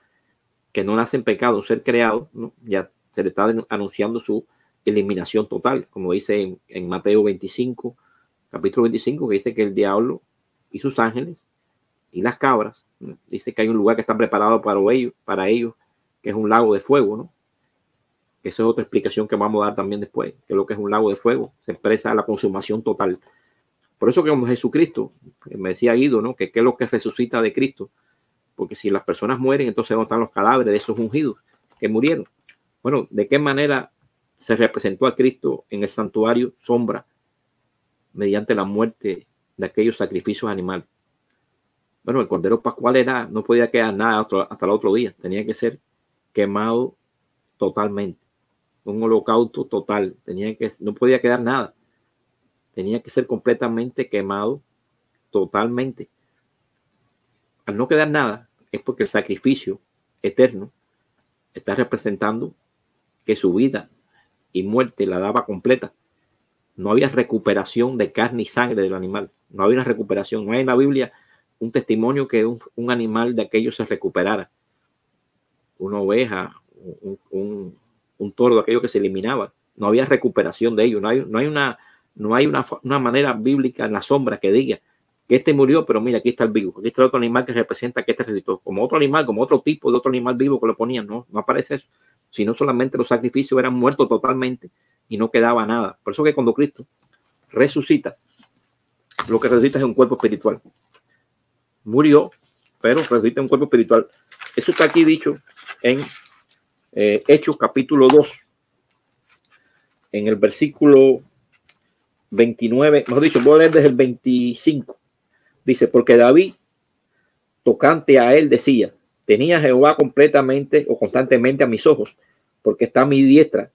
que no nace en pecado, un ser creado, ¿no? Ya se le está anunciando su eliminación total, como dice en Mateo 25, capítulo 25, que dice que el diablo y sus ángeles y las cabras, ¿no?, dice que hay un lugar que está preparado para ellos, que es un lago de fuego, ¿no? Esa es otra explicación que vamos a dar también después, que lo que es un lago de fuego se expresa la consumación total. Por eso que como Jesucristo, me decía Guido, ¿no?, que qué es lo que resucita de Cristo, porque si las personas mueren, entonces ¿dónde están los cadáveres de esos ungidos que murieron? Bueno, ¿de qué manera se representó a Cristo en el santuario sombra mediante la muerte de aquellos sacrificios animales? Bueno, el Cordero Pascual no podía quedar nada hasta el otro día, tenía que ser quemado totalmente, un holocausto total, no podía quedar nada, tenía que ser completamente quemado totalmente. Al no quedar nada es porque el sacrificio eterno está representando que su vida y muerte la daba completa. No había recuperación de carne y sangre del animal, no había una recuperación. No hay en la Biblia un testimonio que un animal de aquello se recuperara, una oveja, un toro de aquello que se eliminaba. No había recuperación de ello. No hay una manera bíblica en la sombra que diga que este murió, pero mira, aquí está el vivo, aquí está el otro animal que representa que este resucitó, como otro animal, como otro tipo de otro animal vivo que lo ponían. No aparece eso, sino solamente los sacrificios eran muertos totalmente y no quedaba nada. Por eso que cuando Cristo resucita, lo que resucita es un cuerpo espiritual. Murió, pero resucita un cuerpo espiritual. Eso está aquí dicho en Hechos capítulo 2, en el versículo 29, mejor dicho, voy a leer desde el 25. Dice, porque David, tocante a él, decía, tenía Jehová completamente o constantemente a mis ojos, porque está a mi diestra,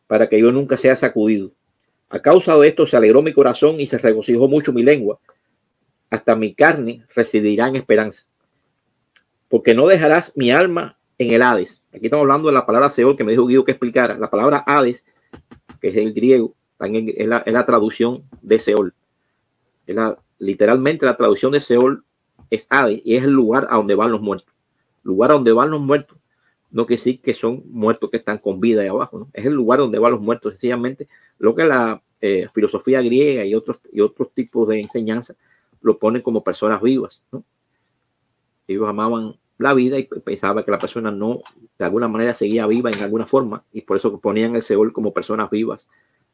para que yo nunca sea sacudido. A causa de esto se alegró mi corazón y se regocijó mucho mi lengua. Hasta mi carne residirá en esperanza. Porque no dejarás mi alma en el Hades. Aquí estamos hablando de la palabra Seol, que me dijo Guido que explicara. La palabra Hades, que es el griego, también es la traducción de Seol. Es literalmente la traducción de Seol es Hades, y es el lugar a donde van los muertos. Lugar a donde van los muertos no quiere decir que son muertos que están con vida ahí abajo, ¿no? Es el lugar donde van los muertos, sencillamente. Lo que la filosofía griega y otros tipos de enseñanza lo ponen como personas vivas, ¿no? Ellos amaban la vida y pensaban que la persona no, de alguna manera, seguía viva en alguna forma, y por eso ponían el Seol como personas vivas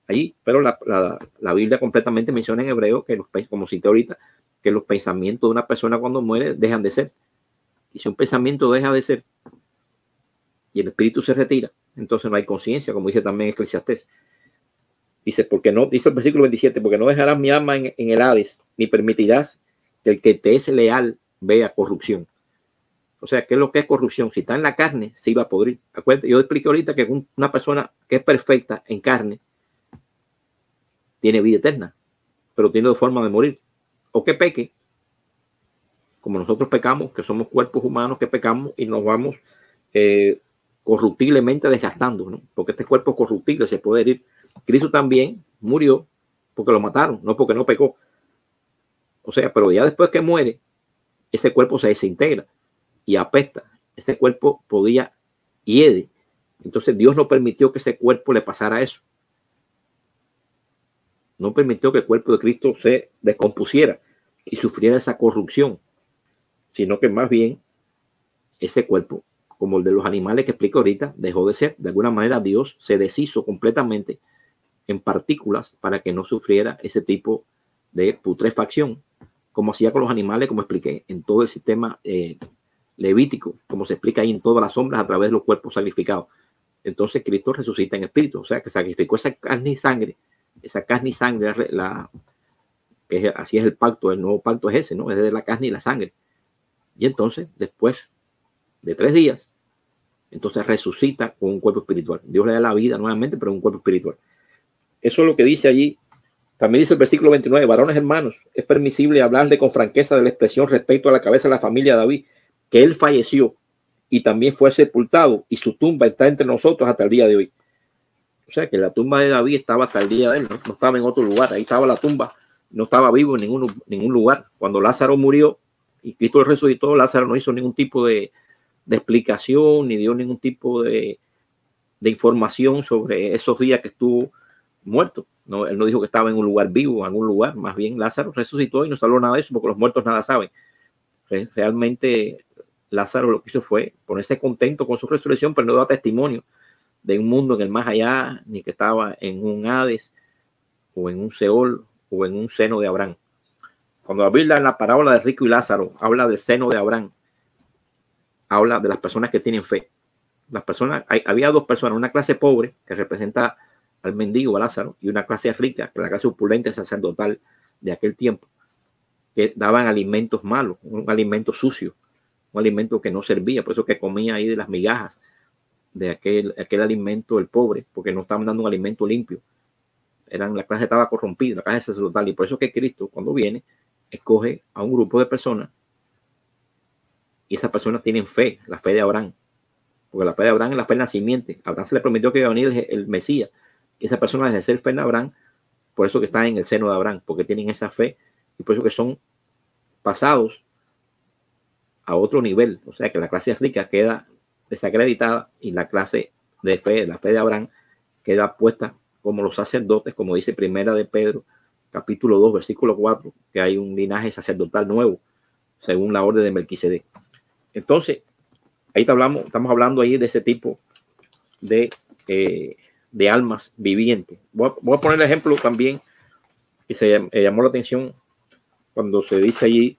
allí. Pero la Biblia completamente menciona en hebreo que como cité ahorita, que los pensamientos de una persona cuando muere dejan de ser. Y si un pensamiento deja de ser y el espíritu se retira, entonces no hay conciencia, como dice también Eclesiastés. Dice, porque no, dice el versículo 27, porque no dejarás mi alma en el Hades, ni permitirás que el que te es leal vea corrupción. O sea, ¿qué es lo que es corrupción? Si está en la carne, se iba a podrir. Acuérdate, yo expliqué ahorita que una persona que es perfecta en carne tiene vida eterna, pero tiene dos formas de morir. O que peque, como nosotros pecamos, que somos cuerpos humanos que pecamos y nos vamos corruptiblemente desgastando, ¿no? Porque este cuerpo corruptible se puede herir. Cristo también murió porque lo mataron, no porque no pecó. O sea, pero ya después que muere, ese cuerpo se desintegra y apesta. Ese cuerpo podía hiede. Entonces Dios no permitió que ese cuerpo le pasara eso. No permitió que el cuerpo de Cristo se descompusiera y sufriera esa corrupción, sino que más bien ese cuerpo, como el de los animales que explico ahorita, dejó de ser. De alguna manera Dios se deshizo completamente en partículas para que no sufriera ese tipo de putrefacción, como hacía con los animales, como expliqué en todo el sistema levítico, como se explica ahí en todas las sombras a través de los cuerpos sacrificados. Entonces Cristo resucita en espíritu, o sea que sacrificó esa carne y sangre, así es el pacto, el nuevo pacto es ese, ¿no? Es de la carne y la sangre. Y entonces, después de 3 días, entonces resucita con un cuerpo espiritual. Dios le da la vida nuevamente, pero un cuerpo espiritual. Eso es lo que dice allí. También dice el versículo 29, varones hermanos, es permisible hablarle con franqueza de la expresión respecto a la cabeza de la familia de David, que él falleció y también fue sepultado y su tumba está entre nosotros hasta el día de hoy. O sea que la tumba de David estaba hasta el día de él, no estaba en otro lugar, ahí estaba la tumba, no estaba vivo en ningún lugar. Cuando Lázaro murió y Cristo resucitó, Lázaro no hizo ningún tipo de explicación ni dio ningún tipo de información sobre esos días que estuvo muerto. No, él no dijo que estaba en un lugar vivo, en algún lugar. Más bien Lázaro resucitó y no habló nada de eso, porque los muertos nada saben. Realmente Lázaro lo que hizo fue ponerse contento con su resurrección, pero no da testimonio de un mundo en el más allá, ni que estaba en un Hades o en un Seol o en un seno de Abraham. Cuando la Biblia en la parábola de rico y Lázaro habla del seno de Abraham, habla de las personas que tienen fe. Las personas, había 2 personas, una clase pobre que representa al mendigo, a Lázaro, y una clase rica, que es la clase opulenta sacerdotal de aquel tiempo, que daban alimentos malos, un alimento sucio, un alimento que no servía, por eso que comía ahí de las migajas de aquel alimento el pobre, porque no estaban dando un alimento limpio. La clase estaba corrompida, la clase sacerdotal, y por eso que Cristo, cuando viene, escoge a un grupo de personas, y esas personas tienen fe, la fe de Abraham, porque la fe de Abraham es la fe del nacimiento. A Abraham se le prometió que iba a venir el Mesías, y esa persona debe ser fe en Abraham, por eso que están en el seno de Abraham, porque tienen esa fe, y por eso que son pasados a otro nivel. O sea que la clase rica queda desacreditada y la clase de fe, la fe de Abraham, queda puesta como los sacerdotes, como dice Primera de Pedro, capítulo 2, versículo 4, que hay un linaje sacerdotal nuevo, según la orden de Melquisedec. Entonces, ahí estamos hablando ahí de ese tipo de almas vivientes. Voy a poner el ejemplo también que se llamó la atención cuando se dice allí.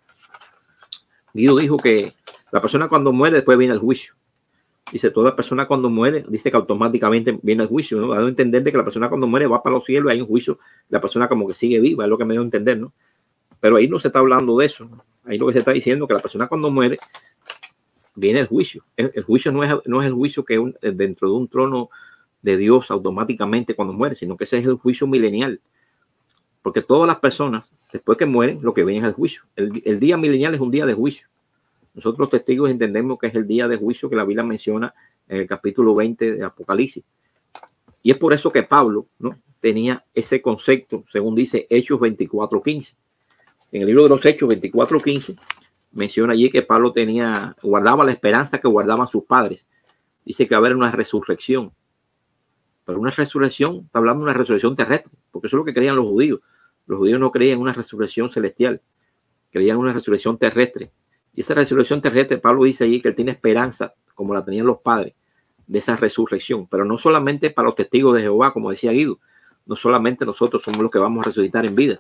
Guido dijo que la persona cuando muere después viene el juicio. Dice, toda persona cuando muere, dice que automáticamente viene el juicio, ¿no? Dando a entender de que la persona cuando muere va para los cielos y hay un juicio, la persona como que sigue viva, es lo que me dio a entender, ¿no? Pero ahí no se está hablando de eso, ¿no? Ahí lo que se está diciendo es que la persona cuando muere viene el juicio. El juicio no es el juicio que dentro de un trono de Dios automáticamente cuando muere, sino que ese es el juicio milenial. Porque todas las personas, después que mueren, lo que viene es el juicio. El día milenial es un día de juicio. Nosotros los testigos entendemos que es el día de juicio que la Biblia menciona en el capítulo 20 de Apocalipsis. Y es por eso que Pablo, ¿no?, tenía ese concepto, según dice Hechos 24:15. En el libro de los Hechos 24:15 menciona allí que Pablo guardaba la esperanza que guardaban sus padres. Dice que va a haber una resurrección. Pero una resurrección, está hablando de una resurrección terrestre, porque eso es lo que creían los judíos. Los judíos no creían en una resurrección celestial, creían en una resurrección terrestre. Y esa resurrección terrestre, Pablo dice allí que él tiene esperanza, como la tenían los padres, de esa resurrección. Pero no solamente para los testigos de Jehová, como decía Guido, no solamente nosotros somos los que vamos a resucitar en vida.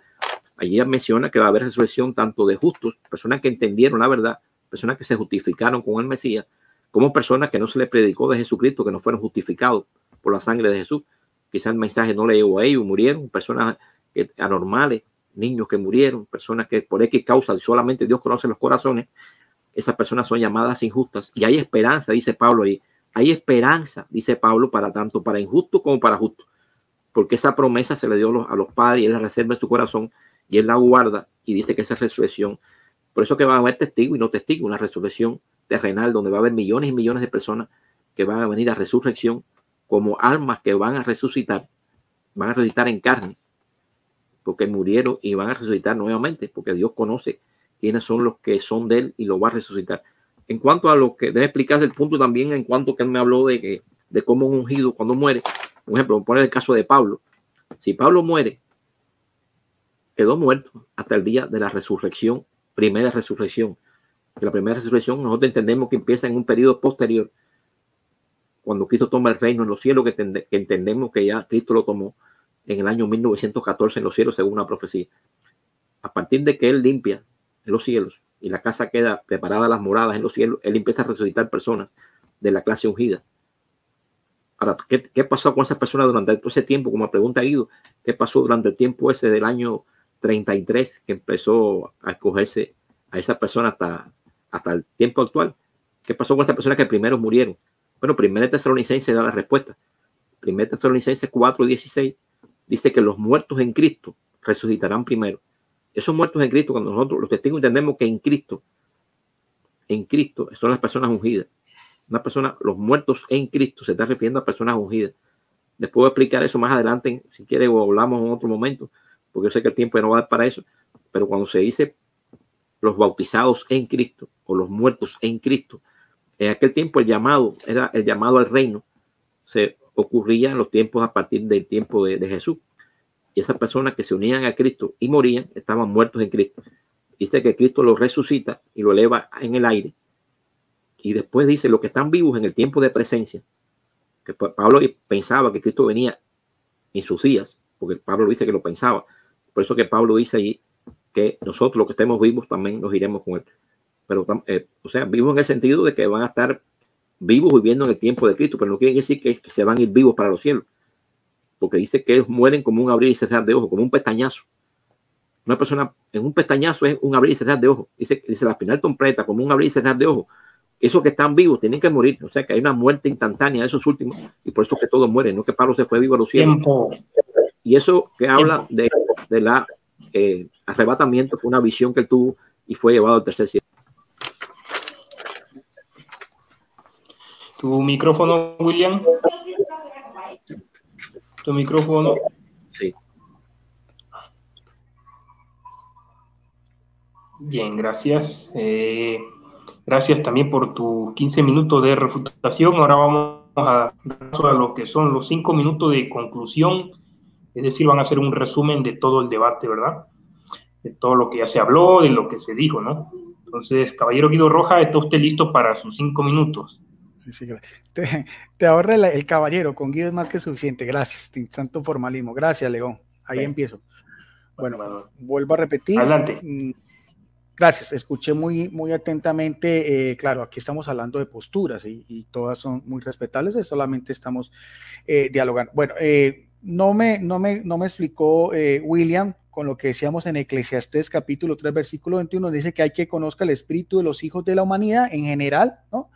Allí menciona que va a haber resurrección tanto de justos, personas que entendieron la verdad, personas que se justificaron con el Mesías, como personas que no se les predicó de Jesucristo, que no fueron justificados por la sangre de Jesús. Quizás el mensaje no le llegó a ellos, murieron, personas anormales, niños que murieron, personas que por X causa, solamente Dios conoce los corazones, esas personas son llamadas injustas. Y hay esperanza, dice Pablo ahí, hay esperanza, dice Pablo, para tanto para injustos como para justos, porque esa promesa se le dio a los padres y él la reserva en su corazón y él la guarda y dice que esa resurrección, por eso que va a haber testigos y no testigos, una resurrección terrenal donde va a haber millones y millones de personas que van a venir a resurrección como almas que van a resucitar en carne, porque murieron y van a resucitar nuevamente, porque Dios conoce quiénes son los que son de él y lo va a resucitar. En cuanto a lo que debe explicar el punto también, en cuanto que él me habló de cómo un ungido cuando muere, por ejemplo, poner el caso de Pablo. Si Pablo muere, quedó muerto hasta el día de la resurrección, primera resurrección. Que la primera resurrección nosotros entendemos que empieza en un periodo posterior, cuando Cristo toma el reino en los cielos, que entendemos que ya Cristo lo tomó en el año 1914 en los cielos, según una profecía. A partir de que él limpia los cielos y la casa queda preparada, las moradas en los cielos, él empieza a resucitar personas de la clase ungida. Ahora, ¿qué pasó con esas personas durante todo ese tiempo? Como pregunta Guido, ¿qué pasó durante el tiempo ese del año 33 que empezó a escogerse a esas personas hasta el tiempo actual? ¿Qué pasó con estas personas que primero murieron? Bueno, 1 Tesalonicenses da la respuesta. 1 Tesalonicenses 4:16 dice que los muertos en Cristo resucitarán primero. Esos muertos en Cristo, cuando nosotros los testigos entendemos que en Cristo son las personas ungidas. Una persona, los muertos en Cristo, se está refiriendo a personas ungidas. Les puedo explicar eso más adelante, si quiere, o hablamos en otro momento, porque yo sé que el tiempo ya no va a dar para eso. Pero cuando se dice los bautizados en Cristo o los muertos en Cristo, en aquel tiempo el llamado al reino se ocurría en los tiempos a partir del tiempo de Jesús. Y esas personas que se unían a Cristo y morían estaban muertos en Cristo. Dice que Cristo los resucita y lo eleva en el aire. Y después dice los que están vivos en el tiempo de presencia, que Pablo pensaba que Cristo venía en sus días, porque Pablo dice que lo pensaba. Por eso que Pablo dice allí que nosotros los que estemos vivos también nos iremos con él. Pero, o sea, vivos en el sentido de que van a estar vivos viviendo en el tiempo de Cristo, pero no quiere decir que se van a ir vivos para los cielos, porque dice que ellos mueren como un abrir y cerrar de ojos, como un pestañazo. Una persona en un pestañazo es un abrir y cerrar de ojos. Dice la final completa, como un abrir y cerrar de ojos. Esos que están vivos tienen que morir, o sea que hay una muerte instantánea de esos últimos, y por eso que todos mueren, no que Pablo se fue vivo a los cielos. Tiempo. Y eso que habla de la arrebatamiento fue una visión que él tuvo y fue llevado al tercer cielo.
Tu micrófono, William. Tu micrófono.
Sí.
Bien, gracias. Gracias también por tus 15 minutos de refutación. Ahora vamos a lo que son los 5 minutos de conclusión. Es decir, van a hacer un resumen de todo el debate, ¿verdad? De todo lo que ya se habló, de lo que se dijo, ¿no? Entonces, caballero Guido Rojas, ¿está usted listo para sus 5 minutos?
Sí, te ahorra el caballero, con Guido es más que suficiente, gracias, tanto formalismo, gracias León, ahí empiezo. Bueno, vuelvo a repetir.
Adelante.
Gracias, escuché muy atentamente, claro, aquí estamos hablando de posturas y todas son muy respetables, solamente estamos dialogando. Bueno, no me explicó William con lo que decíamos en Eclesiastés capítulo 3 versículo 21, dice que hay que conozca el espíritu de los hijos de la humanidad en general, ¿no?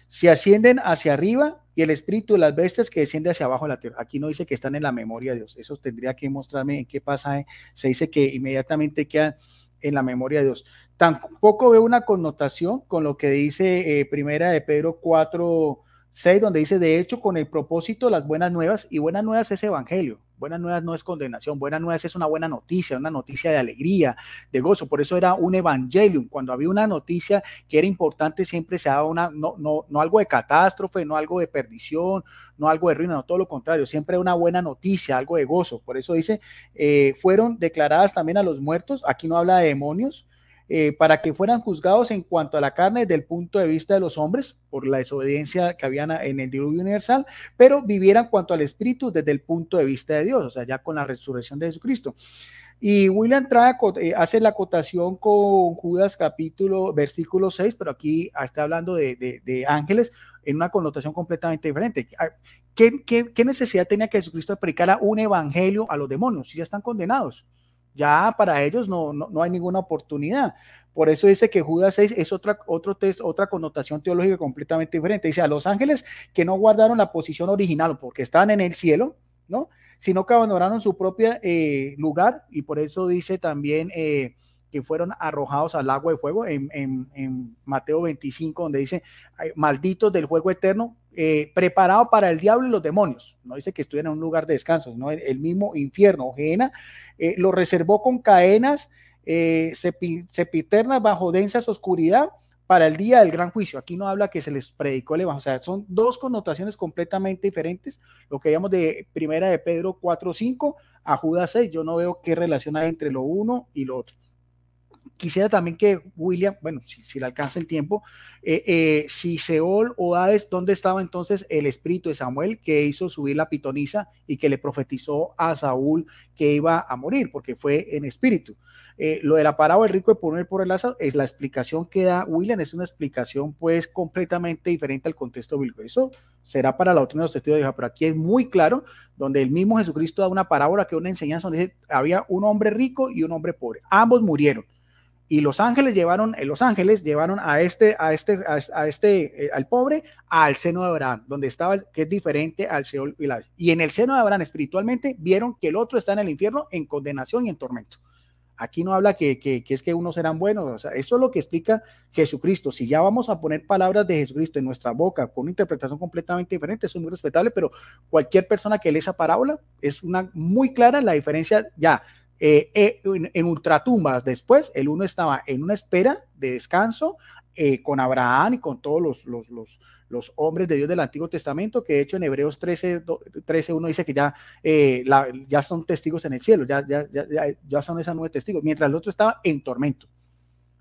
Si ascienden hacia arriba y el espíritu de las bestias que desciende hacia abajo de la tierra. Aquí no dice que están en la memoria de Dios, eso tendría que mostrarme en qué pasaje se dice que inmediatamente quedan en la memoria de Dios. Tampoco veo una connotación con lo que dice primera de Pedro 4:6, donde dice, de hecho, con el propósito de las buenas nuevas, y buenas nuevas es evangelio, Buenas nuevas no es condenación, buenas nuevas es una buena noticia, una noticia de alegría, de gozo. Por eso era un evangelium. Cuando había una noticia que era importante, siempre se daba no algo de catástrofe, no algo de perdición, no algo de ruina, no, todo lo contrario, siempre una buena noticia, algo de gozo. Por eso dice, fueron declaradas también a los muertos, aquí no habla de demonios, para que fueran juzgados en cuanto a la carne desde el punto de vista de los hombres, por la desobediencia que habían en el diluvio universal, pero vivieran cuanto al espíritu desde el punto de vista de Dios, o sea, ya con la resurrección de Jesucristo. Y William hace la acotación con Judas versículo 6, pero aquí está hablando de ángeles en una connotación completamente diferente. ¿Qué necesidad tenía que Jesucristo predicara un evangelio a los demonios? Si ya están condenados. Ya para ellos no hay ninguna oportunidad. Por eso dice que Judas 6 es otra connotación teológica completamente diferente. Dice a los ángeles que no guardaron la posición original porque estaban en el cielo, ¿no? Sino que abandonaron su propio lugar, y por eso dice también que fueron arrojados al agua de fuego en Mateo 25, donde dice malditos del fuego eterno, preparado para el diablo y los demonios. No dice que estuvieran en un lugar de descanso, sino el mismo infierno, Gehenna, lo reservó con cadenas sempiternas bajo densas oscuridad para el día del gran juicio. Aquí no habla que se les predicó el evangelio, o sea, son dos connotaciones completamente diferentes. Lo que llamamos de primera de Pedro 4:5 a Judas 6, yo no veo qué relación hay entre lo uno y lo otro. Quisiera también que William, bueno, si le alcanza el tiempo, si Seol o Hades, ¿dónde estaba entonces el espíritu de Samuel que hizo subir la pitonisa y que le profetizó a Saúl que iba a morir? Porque fue en espíritu. Lo de la parábola del rico de poner por el Lázaro es la explicación que da William, es una explicación pues completamente diferente al contexto bíblico. Eso será para la doctrina de los testigos de Jehová, pero aquí es muy claro, donde el mismo Jesucristo da una parábola, que una enseñanza donde dice, había un hombre rico y un hombre pobre, ambos murieron. Y los ángeles llevaron al pobre al seno de Abraham, donde estaba, que es diferente al Seol y la. Y en el seno de Abraham espiritualmente vieron que el otro está en el infierno en condenación y en tormento. Aquí no habla que es que unos eran buenos, o sea, eso es lo que explica Jesucristo. Si ya vamos a poner palabras de Jesucristo en nuestra boca con una interpretación completamente diferente, eso es muy respetable, pero cualquier persona que lee esa parábola es muy clara la diferencia ya. En ultratumbas después, el uno estaba en una espera de descanso con Abraham y con todos los hombres de Dios del Antiguo Testamento, que de hecho en Hebreos 13:1 dice que ya son testigos en el cielo, ya son esas 9 testigos, mientras el otro estaba en tormento.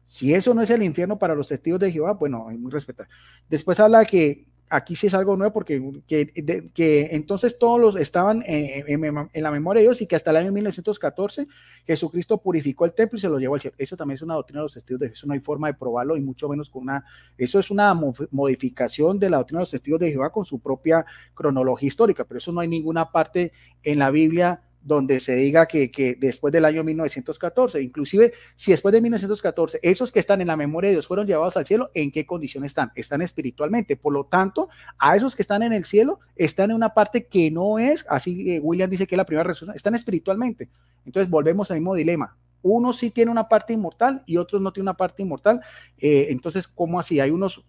Si eso no es el infierno para los testigos de Jehová, bueno, es muy respetable. Después habla que aquí sí es algo nuevo, porque que entonces todos los estaban en la memoria de Dios, y que hasta el año 1914 Jesucristo purificó el templo y se lo llevó al cielo. Eso también es una doctrina de los testigos de Jesús, no hay forma de probarlo, y mucho menos eso es una modificación de la doctrina de los testigos de Jehová con su propia cronología histórica, pero eso no hay ninguna parte en la Biblia donde se diga que después del año 1914, inclusive si después de 1914, esos que están en la memoria de Dios fueron llevados al cielo, ¿en qué condición están? Están espiritualmente. Por lo tanto, a esos que están en el cielo, están en una parte que no es, así William dice que es la primera resurrección, están espiritualmente. Entonces volvemos al mismo dilema. Unos sí tienen una parte inmortal y otros no tienen una parte inmortal. Entonces, ¿cómo así? Hay unos...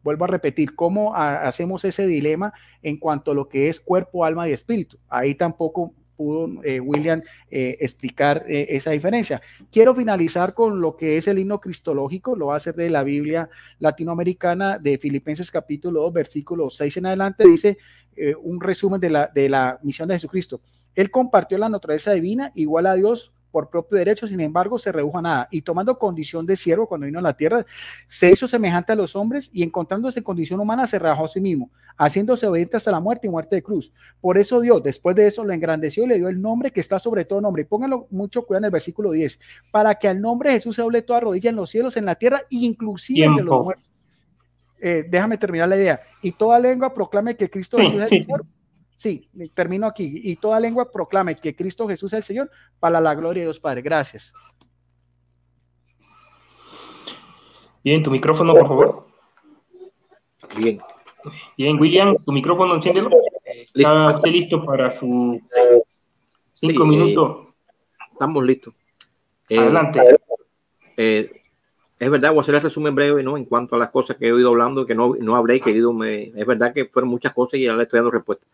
vuelvo a repetir, ¿cómo hacemos ese dilema en cuanto a lo que es cuerpo, alma y espíritu? Ahí tampoco pudo William explicar esa diferencia. Quiero finalizar con lo que es el himno cristológico, lo va a hacer de la Biblia latinoamericana, de Filipenses capítulo 2, versículo 6 en adelante, dice un resumen de la misión de Jesucristo. Él compartió la naturaleza divina, igual a Dios por propio derecho, sin embargo se redujo a nada, y tomando condición de siervo cuando vino a la tierra, se hizo semejante a los hombres, y encontrándose en condición humana se rebajó a sí mismo, haciéndose obediente hasta la muerte y muerte de cruz. Por eso Dios, después de eso, lo engrandeció y le dio el nombre que está sobre todo nombre. Pónganlo mucho cuidado en el versículo 10, para que al nombre de Jesús se doble toda rodilla en los cielos, en la tierra, inclusive entre los muertos. Déjame terminar la idea. Y toda lengua proclame que Cristo Jesús es el Señor. Sí, termino aquí. Y toda lengua proclame que Cristo Jesús es el Señor, para la gloria de Dios Padre. Gracias.
Bien, tu micrófono, por favor.
Bien.
Bien, William, tu micrófono, enciéndelo. ¿Está usted listo para sus 5 minutos?
Estamos listos.
Adelante.
Es verdad, voy a hacer el resumen breve, ¿no? En cuanto a las cosas que he oído hablando, que no hablé, es verdad que fueron muchas cosas y ahora le estoy dando respuesta.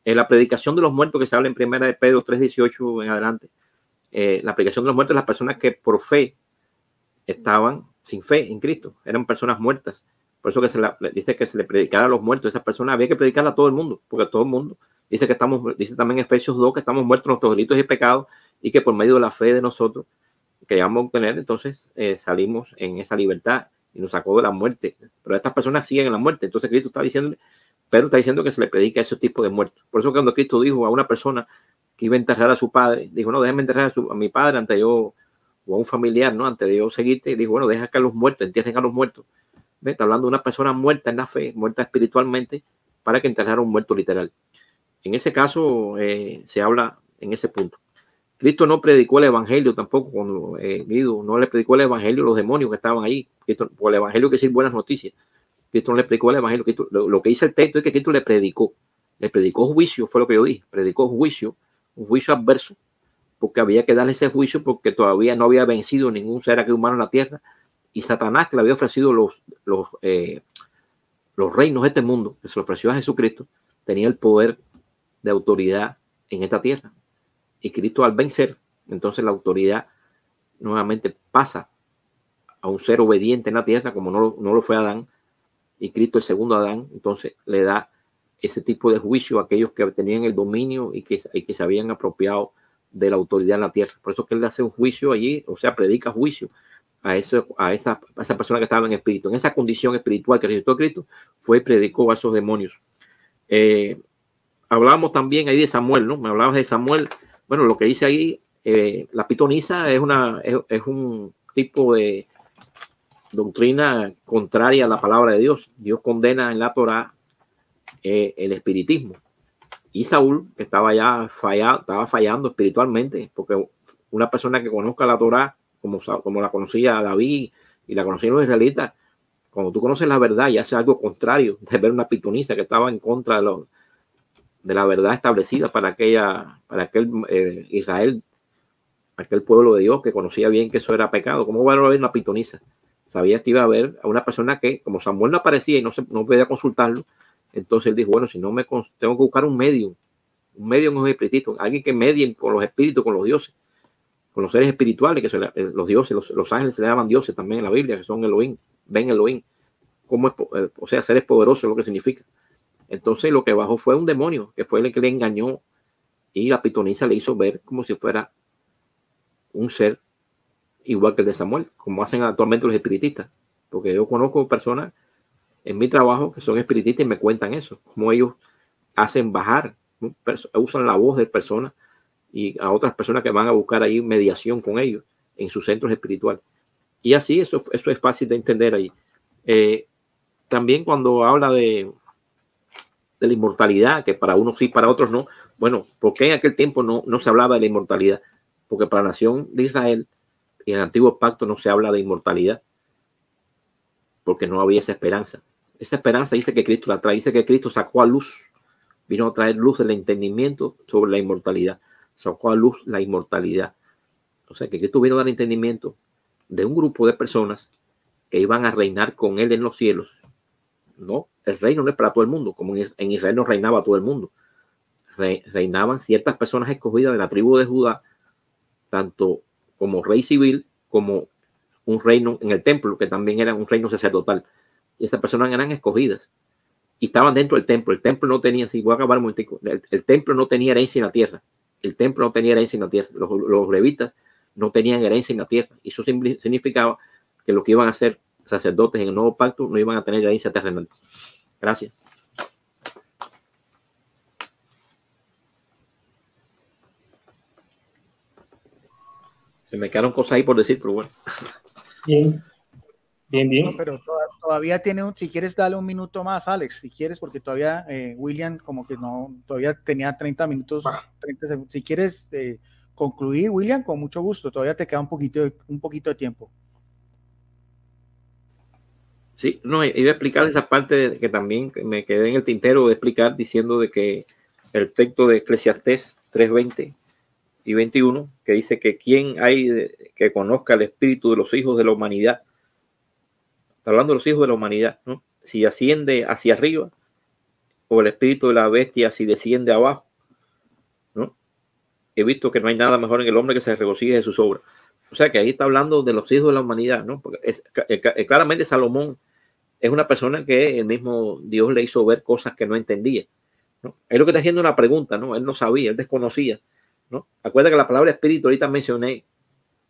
En la predicación de los muertos que se habla en 1 de Pedro 3:18 en adelante, la predicación de los muertos, las personas que por fe estaban sin fe en Cristo, eran personas muertas. Por eso que dice que se le predicara a los muertos. Esas personas había que predicarla a todo el mundo, porque todo el mundo dice que dice también Efesios 2 que estamos muertos en nuestros delitos y pecados, y que por medio de la fe de nosotros que vamos a obtener, entonces salimos en esa libertad y nos sacó de la muerte. Pero estas personas siguen en la muerte. Entonces Cristo está diciendo, Pedro está diciendo que se le predica a ese tipo de muertos. Por eso cuando Cristo dijo a una persona que iba a enterrar a su padre, dijo, no, déjame enterrar a mi padre ante yo, o a un familiar, ¿no? Antes de yo seguirte, y dijo, bueno, deja que a los muertos, entierren a los muertos. ¿Ve? Está hablando de una persona muerta en la fe, muerta espiritualmente, para que enterrara a un muerto literal. En ese caso se habla en ese punto. Cristo no predicó el evangelio tampoco, cuando Guido no le predicó el evangelio a los demonios que estaban ahí. Cristo, por el evangelio que decir buenas noticias. Cristo no le predicó el evangelio. Cristo, lo que dice el texto es que Cristo le predicó juicio, fue lo que yo dije, predicó juicio, un juicio adverso, porque había que darle ese juicio porque todavía no había vencido ningún ser humano en la tierra, y Satanás, que le había ofrecido los reinos de este mundo, que se lo ofreció a Jesucristo, tenía el poder de autoridad en esta tierra. Y Cristo, al vencer, entonces la autoridad nuevamente pasa a un ser obediente en la tierra, como no lo fue Adán, y Cristo, el segundo Adán, entonces le da ese tipo de juicio a aquellos que tenían el dominio y que se habían apropiado de la autoridad en la tierra. Por eso que él le hace un juicio allí, o sea, predica juicio a esa persona que estaba en espíritu, en esa condición espiritual que resucitó Cristo, fue y predicó a esos demonios. Hablábamos también ahí de Samuel, ¿no? Me hablabas de Samuel. Bueno, lo que dice ahí, la pitonisa es un tipo de doctrina contraria a la palabra de Dios. Dios condena en la Torá el espiritismo. Y Saúl, que estaba fallando espiritualmente, porque una persona que conozca la Torá, como la conocía David y la conocían los israelitas, cuando tú conoces la verdad y haces algo contrario de ver una pitonisa que estaba en contra de la verdad establecida para aquel Israel, aquel pueblo de Dios que conocía bien que eso era pecado. ¿Cómo va a haber una pitonisa? Sabía que iba a haber a una persona que, como Samuel no aparecía y no podía consultarlo, entonces él dijo, bueno, si no tengo que buscar un medium en un espiritito, alguien que medie con los espíritus, con los dioses, con los seres espirituales, que los dioses, los ángeles se le llaman dioses también en la Biblia, que son Elohim, ven Elohim, o sea, seres poderosos, lo que significa. Entonces lo que bajó fue un demonio, que fue el que le engañó, y la pitonisa le hizo ver como si fuera un ser igual que el de Samuel, como hacen actualmente los espiritistas, porque yo conozco personas en mi trabajo que son espiritistas y me cuentan eso, como ellos hacen bajar, usan la voz de personas y a otras personas que van a buscar ahí mediación con ellos en sus centros espirituales. Y así eso es fácil de entender ahí. También cuando habla de la inmortalidad, que para unos sí, para otros no. Bueno, ¿por qué en aquel tiempo no se hablaba de la inmortalidad? Porque para la nación de Israel y en el antiguo pacto no se habla de inmortalidad, porque no había esa esperanza. Esa esperanza dice que Cristo la trae, dice que Cristo sacó a luz, vino a traer luz del entendimiento sobre la inmortalidad, sacó a luz la inmortalidad. O sea, que Cristo vino a dar entendimiento de un grupo de personas que iban a reinar con él en los cielos. No, el reino no es para todo el mundo, como en Israel no reinaba todo el mundo. Reinaban ciertas personas escogidas de la tribu de Judá, tanto como rey civil, como un reino en el templo, que también era un reino sacerdotal. Y estas personas eran escogidas y estaban dentro del templo. El templo no tenía, si voy a acabar un momentico, el templo no tenía herencia en la tierra. El templo no tenía herencia en la tierra. Los levitas no tenían herencia en la tierra. Y eso significaba que lo que iban a ser sacerdotes en el nuevo pacto no iban a tener herencia terrenal. Gracias. Se me quedaron cosas ahí por decir, pero bueno.
Bien.
No, pero todavía tiene si quieres darle un minuto más, Alex, si quieres, porque todavía William como que no, todavía tenía 30 minutos, 30 segundos. Si quieres concluir, William, con mucho gusto, todavía te queda un poquito de tiempo.
Sí, no, iba a explicar esa parte que también me quedé en el tintero de explicar, diciendo de que el texto de Eclesiastés 3:20 y 21, que dice que quién hay que conozca el espíritu de los hijos de la humanidad. Está hablando de los hijos de la humanidad, ¿no? Si asciende hacia arriba o el espíritu de la bestia si desciende abajo, ¿no? He visto que no hay nada mejor en el hombre que se regocije de sus obras. O sea que ahí está hablando de los hijos de la humanidad, ¿no? Porque claramente Salomón es una persona que el mismo Dios le hizo ver cosas que no entendía, ¿no? Es lo que está haciendo una pregunta, ¿no? Él no sabía, él desconocía, ¿no? Acuerda que la palabra espíritu ahorita mencioné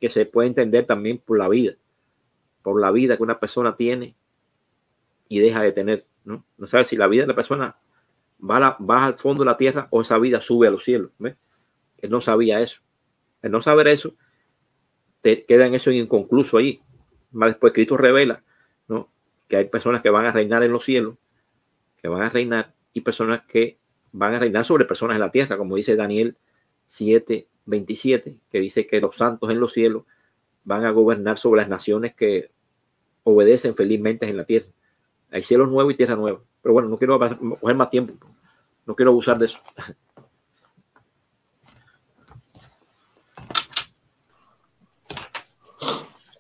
que se puede entender también por la vida que una persona tiene y deja de tener, ¿no? No sabe si la vida de la persona va al fondo de la tierra o esa vida sube a los cielos, ¿ves? Él no sabía eso. El no saber eso, te queda en eso inconcluso ahí. Más después Cristo revela, ¿no? Que hay personas que van a reinar en los cielos, que van a reinar, y personas que van a reinar sobre personas en la tierra, como dice Daniel 7:27, que dice que los santos en los cielos van a gobernar sobre las naciones que obedecen felizmente en la tierra. Hay cielos nuevos y tierra nueva. Pero bueno, no quiero coger más tiempo. No quiero abusar de eso.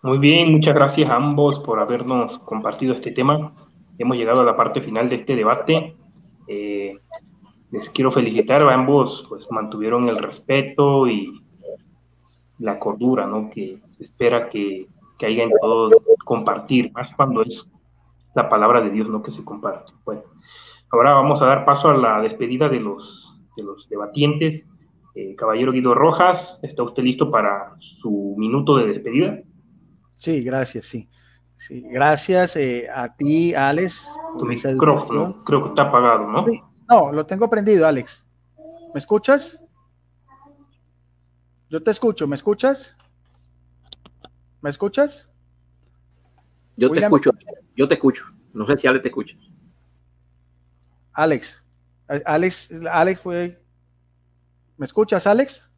Muy bien, muchas gracias a ambos por habernos compartido este tema. Hemos llegado a la parte final de este debate. Les quiero felicitar a ambos, pues mantuvieron el respeto y la cordura, ¿no? Que se espera que haya en todo compartir, más cuando es la palabra de Dios, ¿no? Que se comparte. Bueno, ahora vamos a dar paso a la despedida de los debatientes. Caballero Guido Rojas, ¿está usted listo para su minuto de despedida?
Sí, gracias, sí. Sí, gracias a ti, Alex.
Tu micrófono, creo que está apagado, ¿no?
Sí, no, lo tengo prendido, Alex. ¿Me escuchas? Yo te escucho, ¿me escuchas? ¿Me escuchas?
Yo te escucho. No sé si Alex te escucha.
Alex fue. ¿Me escuchas, Alex?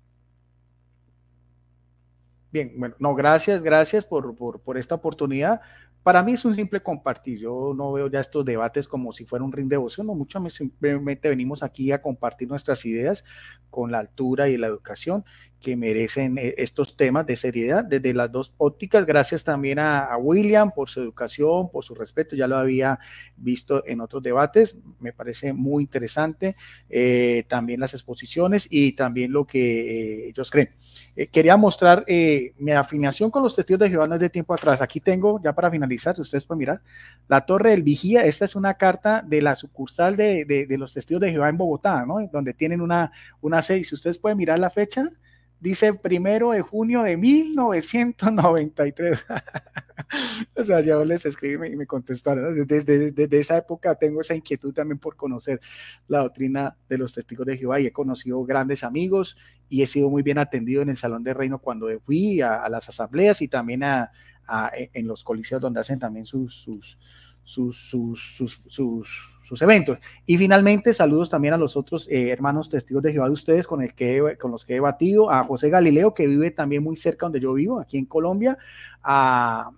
Bien, bueno, no, gracias por esta oportunidad. Para mí es un simple compartir. Yo no veo ya estos debates como si fuera un ring de devoción, no, mucho más simplemente venimos aquí a compartir nuestras ideas con la altura y la educación que merecen estos temas de seriedad desde las dos ópticas. Gracias también a William por su educación, por su respeto. Ya lo había visto en otros debates. Me parece muy interesante también las exposiciones y también lo que ellos creen. Quería mostrar mi afiliación con los testigos de Jehová no es de tiempo atrás. Aquí tengo, ya para finalizar, ustedes pueden mirar, la Torre del Vigía. Esta es una carta de la sucursal de los testigos de Jehová en Bogotá, ¿no? Donde tienen una sede. Si ustedes pueden mirar la fecha, dice 1 de junio de 1993. O sea, yo les escribí y me contestaron. Desde esa época tengo esa inquietud también por conocer la doctrina de los testigos de Jehová y he conocido grandes amigos y he sido muy bien atendido en el Salón de Reino cuando fui a las asambleas y también en los coliseos donde hacen también sus eventos. Y finalmente, saludos también a los otros hermanos testigos de Jehová de ustedes con los que he debatido, a José Galileo, que vive también muy cerca donde yo vivo, aquí en Colombia, a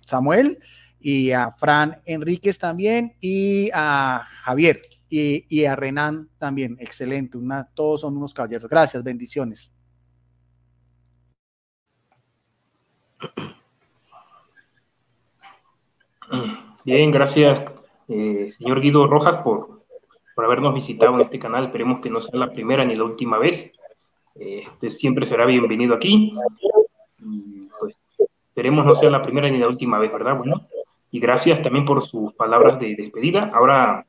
Samuel y a Fran Enríquez también, y a Javier y a Renan también. Excelente, todos son unos caballeros. Gracias, bendiciones.
Bien, gracias, señor Guido Rojas, por habernos visitado en este canal. Esperemos que no sea la primera ni la última vez. Usted siempre será bienvenido aquí. Y pues, esperemos no sea la primera ni la última vez, ¿verdad? Bueno, y gracias también por sus palabras de despedida. Ahora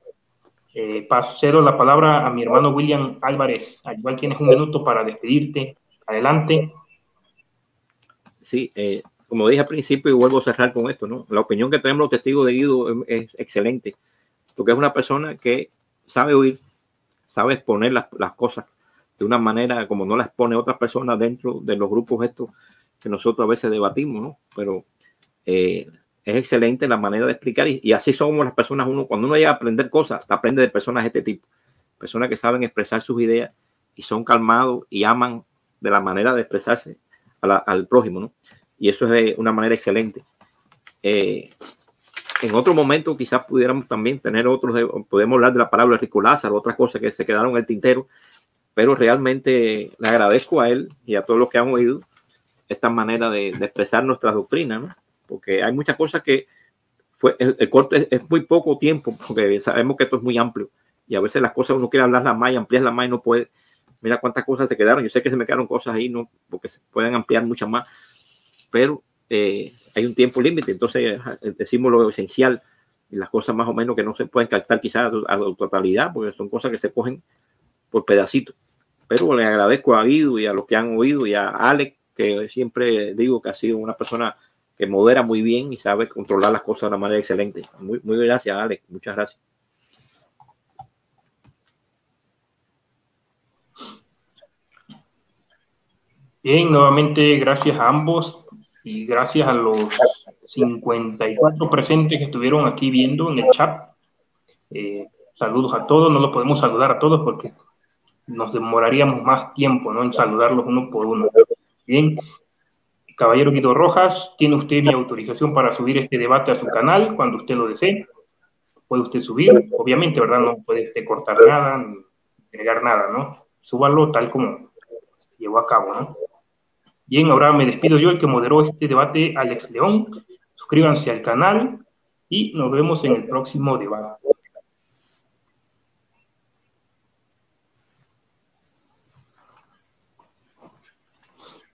cedo la palabra a mi hermano William Álvarez. Al igual tienes un minuto para despedirte. Adelante.
Sí, como dije al principio y vuelvo a cerrar con esto, ¿no? La opinión que tenemos los testigos de Guido es excelente, porque es una persona que sabe oír, sabe exponer las cosas de una manera como no las expone otras personas dentro de los grupos estos que nosotros a veces debatimos, ¿no? Pero es excelente la manera de explicar y así somos las personas. Cuando uno llega a aprender cosas, aprende de personas de este tipo, personas que saben expresar sus ideas y son calmados y aman de la manera de expresarse al prójimo, ¿no? Y eso es de una manera excelente. En otro momento quizás pudiéramos también tener podemos hablar de la parábola de Rico Lázaro, otras cosas que se quedaron en el tintero, pero realmente le agradezco a él y a todos los que han oído esta manera de expresar nuestras doctrinas, ¿no? Porque hay muchas cosas que el corte es muy poco tiempo, porque sabemos que esto es muy amplio y a veces las cosas uno quiere hablarlas más y ampliarlas más y no puede. Mira cuántas cosas se quedaron. Yo sé que se me quedaron cosas ahí, no, porque se pueden ampliar muchas más, pero hay un tiempo límite. Entonces decimos lo esencial y las cosas más o menos que no se pueden captar quizás a la totalidad, porque son cosas que se cogen por pedacitos. Pero le agradezco a Guido y a los que han oído y a Alex, que siempre digo que ha sido una persona que modera muy bien y sabe controlar las cosas de una manera excelente. Muy gracias, Alex. Muchas gracias.
Bien, nuevamente gracias a ambos y gracias a los 54 presentes que estuvieron aquí viendo en el chat. Saludos a todos, no los podemos saludar a todos porque nos demoraríamos más tiempo, ¿no?, en saludarlos uno por uno. Bien, caballero Guido Rojas, tiene usted mi autorización para subir este debate a su canal cuando usted lo desee. Puede usted subir, obviamente, ¿verdad? No puede usted cortar nada, ni agregar nada, ¿no? Súbalo tal como se llevó a cabo, ¿no? Bien, ahora me despido yo, el que moderó este debate, Alex León. Suscríbanse al canal y nos vemos en el próximo debate.